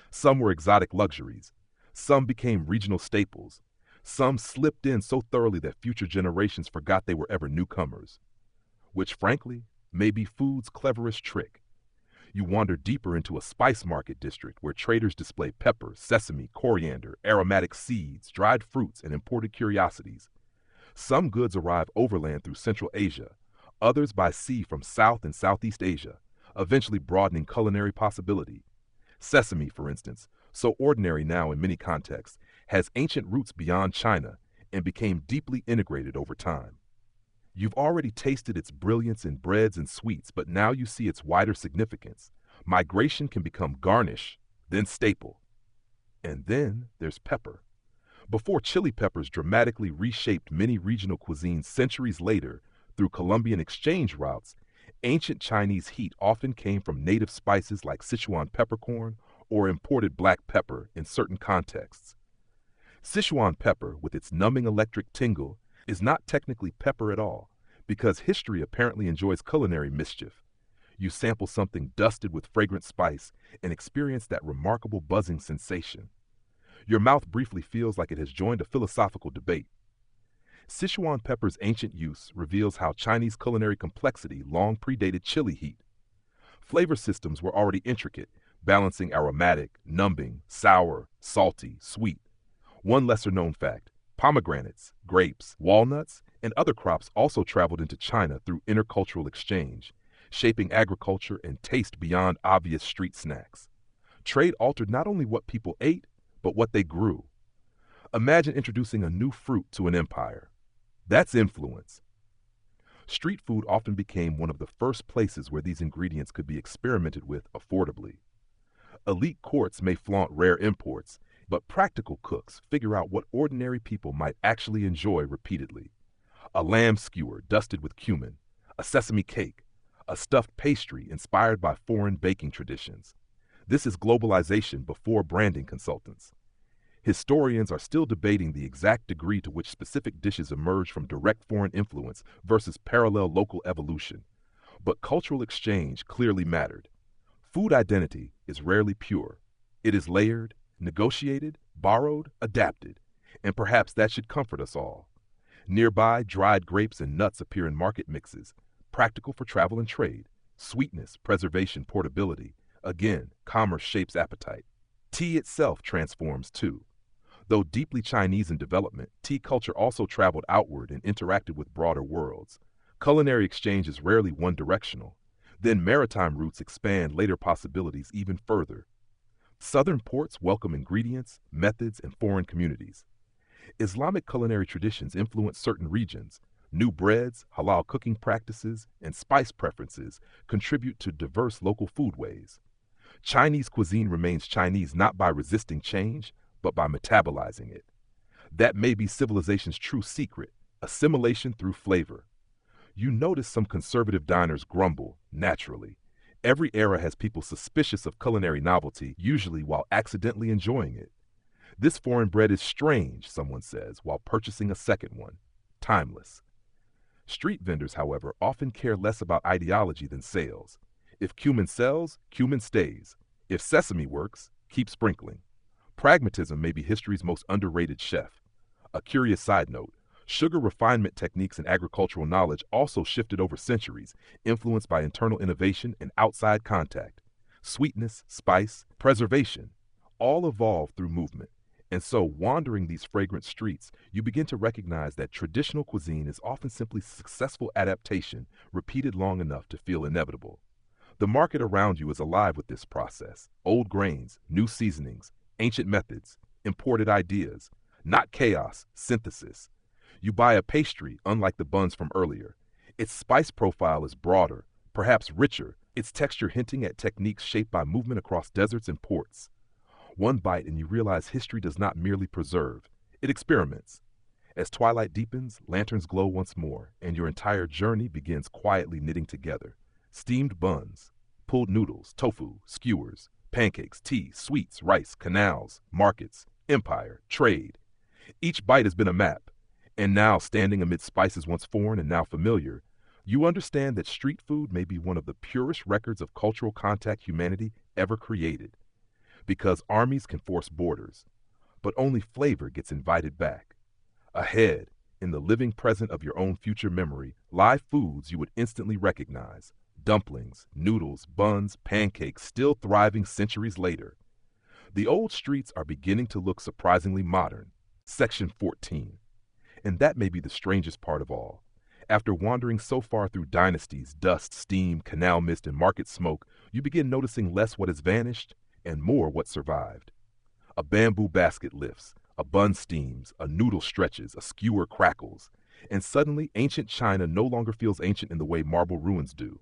Some were exotic luxuries. Some became regional staples. Some slipped in so thoroughly that future generations forgot they were ever newcomers. Which, frankly, may be food's cleverest trick. You wander deeper into a spice market district where traders display pepper, sesame, coriander, aromatic seeds, dried fruits, and imported curiosities. Some goods arrive overland through Central Asia, others by sea from South and Southeast Asia, eventually broadening culinary possibility. Sesame, for instance, so ordinary now in many contexts, has ancient roots beyond China and became deeply integrated over time. You've already tasted its brilliance in breads and sweets, but now you see its wider significance. Migration can become garnish, then staple. And then there's pepper. Before chili peppers dramatically reshaped many regional cuisines centuries later through Columbian exchange routes, ancient Chinese heat often came from native spices like Sichuan peppercorn or imported black pepper in certain contexts. Sichuan pepper, with its numbing electric tingle, is not technically pepper at all, because history apparently enjoys culinary mischief. You sample something dusted with fragrant spice and experience that remarkable buzzing sensation. Your mouth briefly feels like it has joined a philosophical debate. Sichuan pepper's ancient use reveals how Chinese culinary complexity long predated chili heat. Flavor systems were already intricate, balancing aromatic, numbing, sour, salty, sweet. One lesser-known fact: pomegranates, grapes, walnuts, and other crops also traveled into China through intercultural exchange, shaping agriculture and taste beyond obvious street snacks. Trade altered not only what people ate, but what they grew. Imagine introducing a new fruit to an empire. That's influence. Street food often became one of the first places where these ingredients could be experimented with affordably. Elite courts may flaunt rare imports, but practical cooks figure out what ordinary people might actually enjoy repeatedly. A lamb skewer dusted with cumin, a sesame cake, a stuffed pastry inspired by foreign baking traditions. This is globalization before branding consultants. Historians are still debating the exact degree to which specific dishes emerge from direct foreign influence versus parallel local evolution. But cultural exchange clearly mattered. Food identity is rarely pure. It is layered, negotiated, borrowed, adapted, and perhaps that should comfort us all. Nearby, dried grapes and nuts appear in market mixes, practical for travel and trade. Sweetness, preservation, portability. Again, commerce shapes appetite. Tea itself transforms too. Though deeply Chinese in development, tea culture also traveled outward and interacted with broader worlds. Culinary exchange is rarely one-directional. Then maritime routes expand later possibilities even further. Southern ports welcome ingredients, methods, and foreign communities. Islamic culinary traditions influence certain regions. New breads, halal cooking practices, and spice preferences contribute to diverse local foodways. Chinese cuisine remains Chinese not by resisting change, but by metabolizing it. That may be civilization's true secret, assimilation through flavor. You notice some conservative diners grumble, naturally. Every era has people suspicious of culinary novelty, usually while accidentally enjoying it. This foreign bread is strange, someone says, while purchasing a second one. Timeless. Street vendors, however, often care less about ideology than sales. If cumin sells, cumin stays. If sesame works, keep sprinkling. Pragmatism may be history's most underrated chef. A curious side note, sugar refinement techniques and agricultural knowledge also shifted over centuries, influenced by internal innovation and outside contact. Sweetness, spice, preservation, all evolved through movement. And so, wandering these fragrant streets, you begin to recognize that traditional cuisine is often simply successful adaptation, repeated long enough to feel inevitable. The market around you is alive with this process. Old grains, new seasonings, ancient methods, imported ideas. Not chaos, synthesis. You buy a pastry, unlike the buns from earlier. Its spice profile is broader, perhaps richer, its texture hinting at techniques shaped by movement across deserts and ports. One bite and you realize history does not merely preserve, it experiments. As twilight deepens, lanterns glow once more, and your entire journey begins quietly knitting together. Steamed buns, pulled noodles, tofu, skewers, pancakes, tea, sweets, rice, canals, markets, empire, trade. Each bite has been a map, and now standing amid spices once foreign and now familiar, you understand that street food may be one of the purest records of cultural contact humanity ever created. Because armies can force borders, but only flavor gets invited back. Ahead, in the living present of your own future memory, lie foods you would instantly recognize. Dumplings, noodles, buns, pancakes, still thriving centuries later. The old streets are beginning to look surprisingly modern. Section 14. And that may be the strangest part of all. After wandering so far through dynasties, dust, steam, canal mist, and market smoke, you begin noticing less what has vanished and more what survived. A bamboo basket lifts, a bun steams, a noodle stretches, a skewer crackles, and suddenly ancient China no longer feels ancient in the way marble ruins do.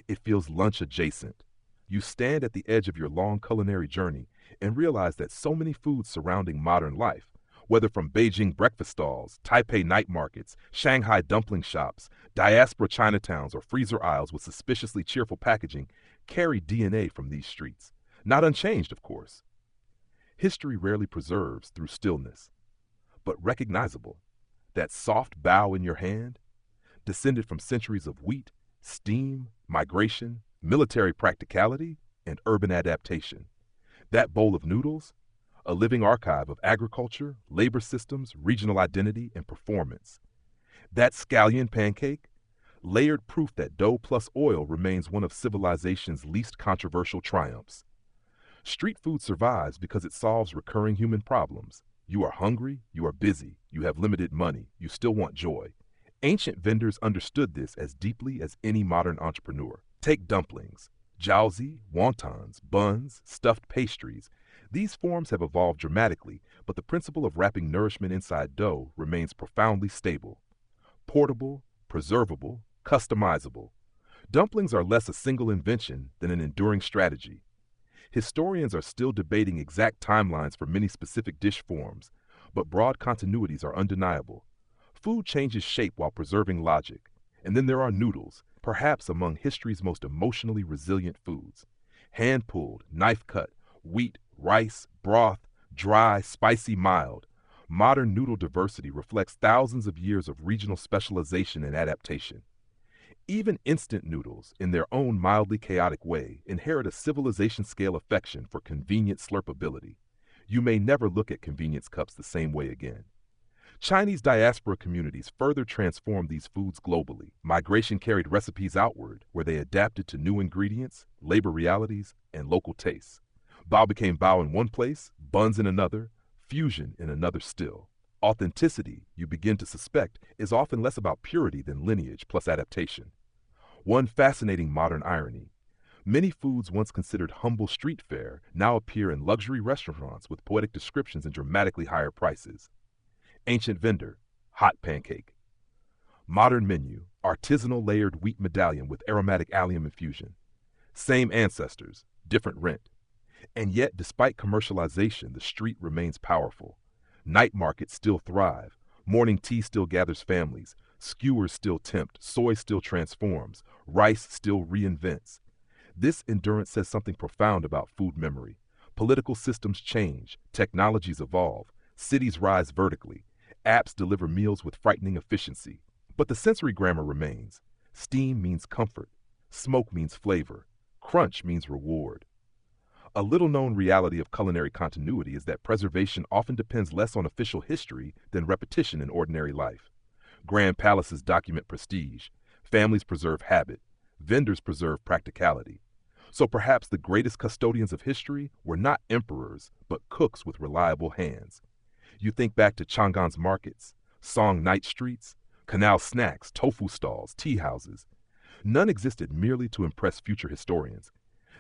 It feels lunch adjacent. You stand at the edge of your long culinary journey and realize that so many foods surrounding modern life, whether from Beijing breakfast stalls, Taipei night markets, Shanghai dumpling shops, diaspora Chinatowns, or freezer aisles with suspiciously cheerful packaging, carry DNA from these streets. Not unchanged, of course. History rarely preserves through stillness, but recognizable. That soft bow in your hand, descended from centuries of wheat, steam, migration, military practicality, and urban adaptation. That bowl of noodles, a living archive of agriculture, labor systems, regional identity, and performance. That scallion pancake, layered proof that dough plus oil remains one of civilization's least controversial triumphs. Street food survives because it solves recurring human problems. You are hungry, you are busy, you have limited money, you still want joy. Ancient vendors understood this as deeply as any modern entrepreneur. Take dumplings, jiaozi, wontons, buns, stuffed pastries. These forms have evolved dramatically, but the principle of wrapping nourishment inside dough remains profoundly stable. Portable, preservable, customizable. Dumplings are less a single invention than an enduring strategy. Historians are still debating exact timelines for many specific dish forms, but broad continuities are undeniable. Food changes shape while preserving logic. And then there are noodles, perhaps among history's most emotionally resilient foods. Hand-pulled, knife-cut, wheat, rice, broth, dry, spicy, mild. Modern noodle diversity reflects thousands of years of regional specialization and adaptation. Even instant noodles, in their own mildly chaotic way, inherit a civilization-scale affection for convenient slurpability. You may never look at convenience cups the same way again. Chinese diaspora communities further transformed these foods globally. Migration carried recipes outward, where they adapted to new ingredients, labor realities, and local tastes. Bao became bao in one place, buns in another, fusion in another still. Authenticity, you begin to suspect, is often less about purity than lineage plus adaptation. One fascinating modern irony. Many foods once considered humble street fare now appear in luxury restaurants with poetic descriptions and dramatically higher prices. Ancient vendor, hot pancake. Modern menu, artisanal layered wheat medallion with aromatic allium infusion. Same ancestors, different rent. And yet, despite commercialization, the street remains powerful. Night markets still thrive. Morning tea still gathers families. Skewers still tempt. Soy still transforms. Rice still reinvents. This endurance says something profound about food memory. Political systems change. Technologies evolve. Cities rise vertically. Apps deliver meals with frightening efficiency. But the sensory grammar remains. Steam means comfort. Smoke means flavor. Crunch means reward. A little-known reality of culinary continuity is that preservation often depends less on official history than repetition in ordinary life. Grand palaces document prestige. Families preserve habit. Vendors preserve practicality. So perhaps the greatest custodians of history were not emperors, but cooks with reliable hands. You think back to Chang'an's markets, Song night streets, canal snacks, tofu stalls, tea houses. None existed merely to impress future historians.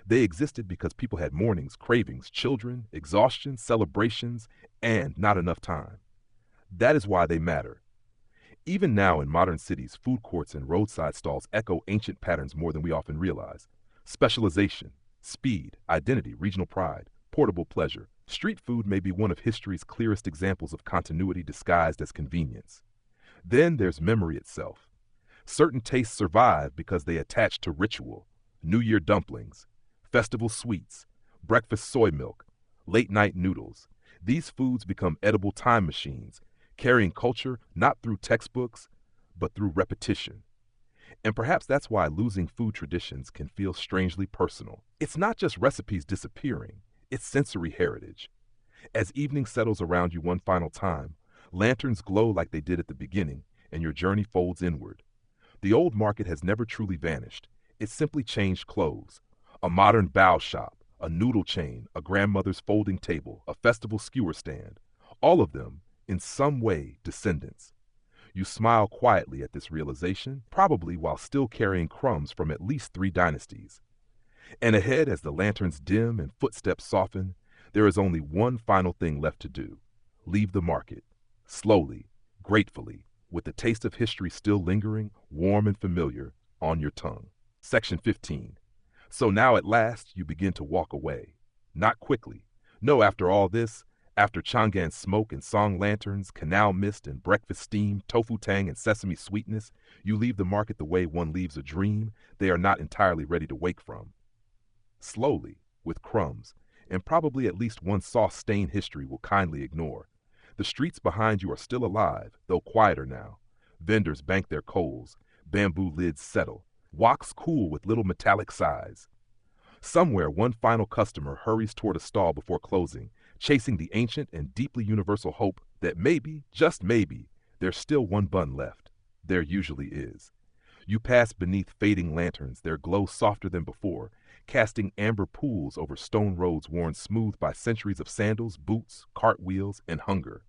They existed because people had mornings, cravings, children, exhaustion, celebrations, and not enough time. That is why they matter. Even now in modern cities, food courts and roadside stalls echo ancient patterns more than we often realize. Specialization, speed, identity, regional pride, portable pleasure. Street food may be one of history's clearest examples of continuity disguised as convenience. Then there's memory itself. Certain tastes survive because they attach to ritual. New Year dumplings, festival sweets, breakfast soy milk, late-night noodles. These foods become edible time machines, carrying culture not through textbooks, but through repetition. And perhaps that's why losing food traditions can feel strangely personal. It's not just recipes disappearing, it's sensory heritage. As evening settles around you one final time, lanterns glow like they did at the beginning, and your journey folds inward. The old market has never truly vanished. It's simply changed clothes. A modern bao shop, a noodle chain, a grandmother's folding table, a festival skewer stand. All of them, in some way, descendants. You smile quietly at this realization, probably while still carrying crumbs from at least 3 dynasties. And ahead, as the lanterns dim and footsteps soften, there is only one final thing left to do. Leave the market, slowly, gratefully, with the taste of history still lingering, warm and familiar, on your tongue. Section 15. So now at last you begin to walk away. Not quickly. No, after all this, after Chang'an smoke and song lanterns, canal mist and breakfast steam, tofu tang and sesame sweetness, you leave the market the way one leaves a dream they are not entirely ready to wake from. Slowly, with crumbs, and probably at least one sauce-stained history will kindly ignore. The streets behind you are still alive, though quieter now. Vendors bank their coals, bamboo lids settle, woks cool with little metallic sighs. Somewhere, one final customer hurries toward a stall before closing, chasing the ancient and deeply universal hope that maybe, just maybe, there's still one bun left. There usually is. You pass beneath fading lanterns, their glow softer than before, casting amber pools over stone roads worn smooth by centuries of sandals, boots, cartwheels, and hunger.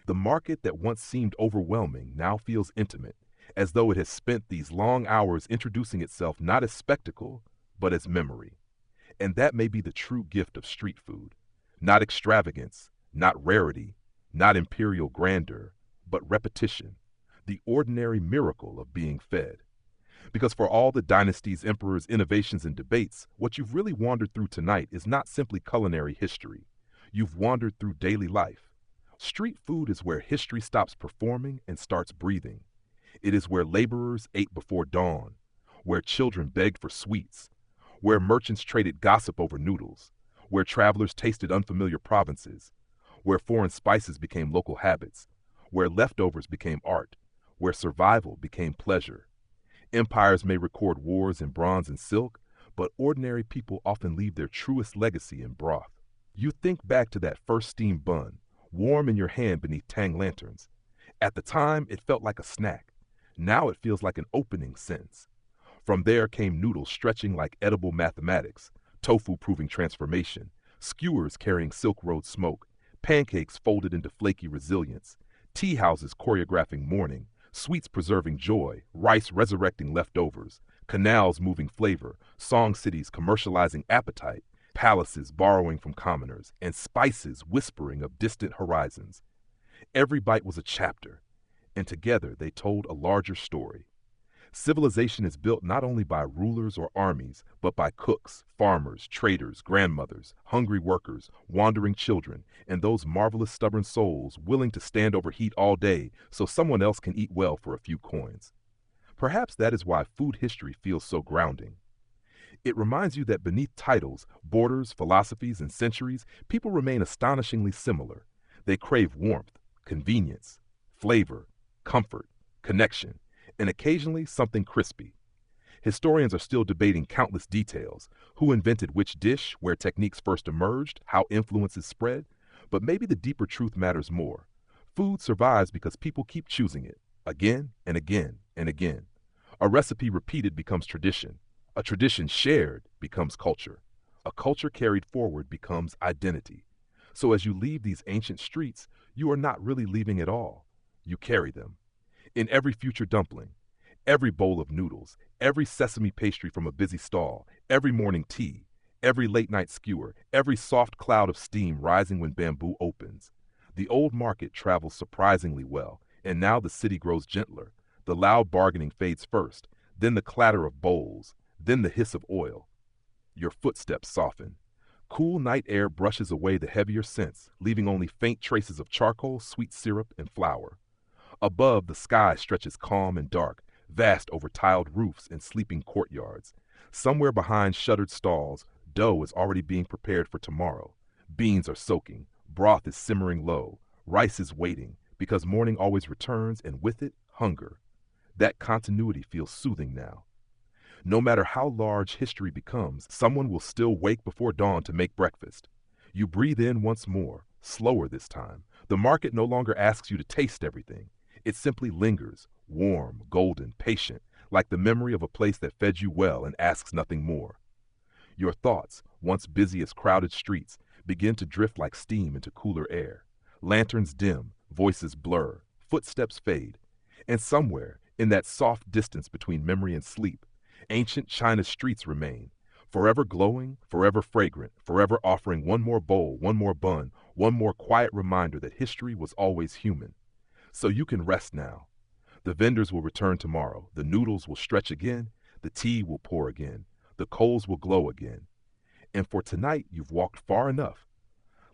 The market that once seemed overwhelming now feels intimate, as though it has spent these long hours introducing itself not as spectacle, but as memory. And that may be the true gift of street food. Not extravagance, not rarity, not imperial grandeur, but repetition, the ordinary miracle of being fed. Because for all the dynasties, emperors, innovations, and debates, what you've really wandered through tonight is not simply culinary history. You've wandered through daily life. Street food is where history stops performing and starts breathing. It is where laborers ate before dawn, where children begged for sweets, where merchants traded gossip over noodles, where travelers tasted unfamiliar provinces, where foreign spices became local habits, where leftovers became art, where survival became pleasure. Empires may record wars in bronze and silk, but ordinary people often leave their truest legacy in broth. You think back to that first steamed bun, warm in your hand beneath Tang lanterns. At the time, it felt like a snack. Now it feels like an opening sentence. From there came noodles stretching like edible mathematics, tofu proving transformation, skewers carrying Silk Road smoke, pancakes folded into flaky resilience, tea houses choreographing mourning, sweets preserving joy, rice resurrecting leftovers, canals moving flavor, song cities commercializing appetite, palaces borrowing from commoners, and spices whispering of distant horizons. Every bite was a chapter, and together they told a larger story. Civilization is built not only by rulers or armies, but by cooks, farmers, traders, grandmothers, hungry workers, wandering children, and those marvelous stubborn souls willing to stand over heat all day so someone else can eat well for a few coins. Perhaps that is why food history feels so grounding. It reminds you that beneath titles, borders, philosophies, and centuries, people remain astonishingly similar. They crave warmth, convenience, flavor, comfort, connection, and occasionally something crispy. Historians are still debating countless details: who invented which dish, where techniques first emerged, how influences spread. But maybe the deeper truth matters more. Food survives because people keep choosing it, again and again and again. A recipe repeated becomes tradition. A tradition shared becomes culture. A culture carried forward becomes identity. So as you leave these ancient streets, you are not really leaving at all. You carry them. In every future dumpling, every bowl of noodles, every sesame pastry from a busy stall, every morning tea, every late night skewer, every soft cloud of steam rising when bamboo opens. The old market travels surprisingly well, and now the city grows gentler. The loud bargaining fades first, then the clatter of bowls, then the hiss of oil. Your footsteps soften. Cool night air brushes away the heavier scents, leaving only faint traces of charcoal, sweet syrup, and flour. Above, the sky stretches calm and dark, vast over tiled roofs and sleeping courtyards. Somewhere behind shuttered stalls, dough is already being prepared for tomorrow. Beans are soaking, broth is simmering low, rice is waiting, because morning always returns, and with it, hunger. That continuity feels soothing now. No matter how large history becomes, someone will still wake before dawn to make breakfast. You breathe in once more, slower this time. The market no longer asks you to taste everything. It simply lingers, warm, golden, patient, like the memory of a place that fed you well and asks nothing more. Your thoughts, once busy as crowded streets, begin to drift like steam into cooler air. Lanterns dim, voices blur, footsteps fade. And somewhere, in that soft distance between memory and sleep, ancient China streets remain, forever glowing, forever fragrant, forever offering one more bowl, one more bun, one more quiet reminder that history was always human. So you can rest now. The vendors will return tomorrow. The noodles will stretch again. The tea will pour again. The coals will glow again. And for tonight, you've walked far enough.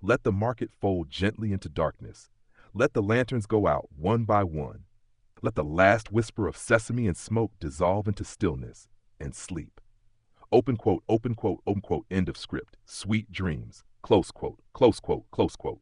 Let the market fold gently into darkness. Let the lanterns go out one by one. Let the last whisper of sesame and smoke dissolve into stillness and sleep. Open quote, open quote, open quote, end of script. Sweet dreams. Close quote, close quote, close quote.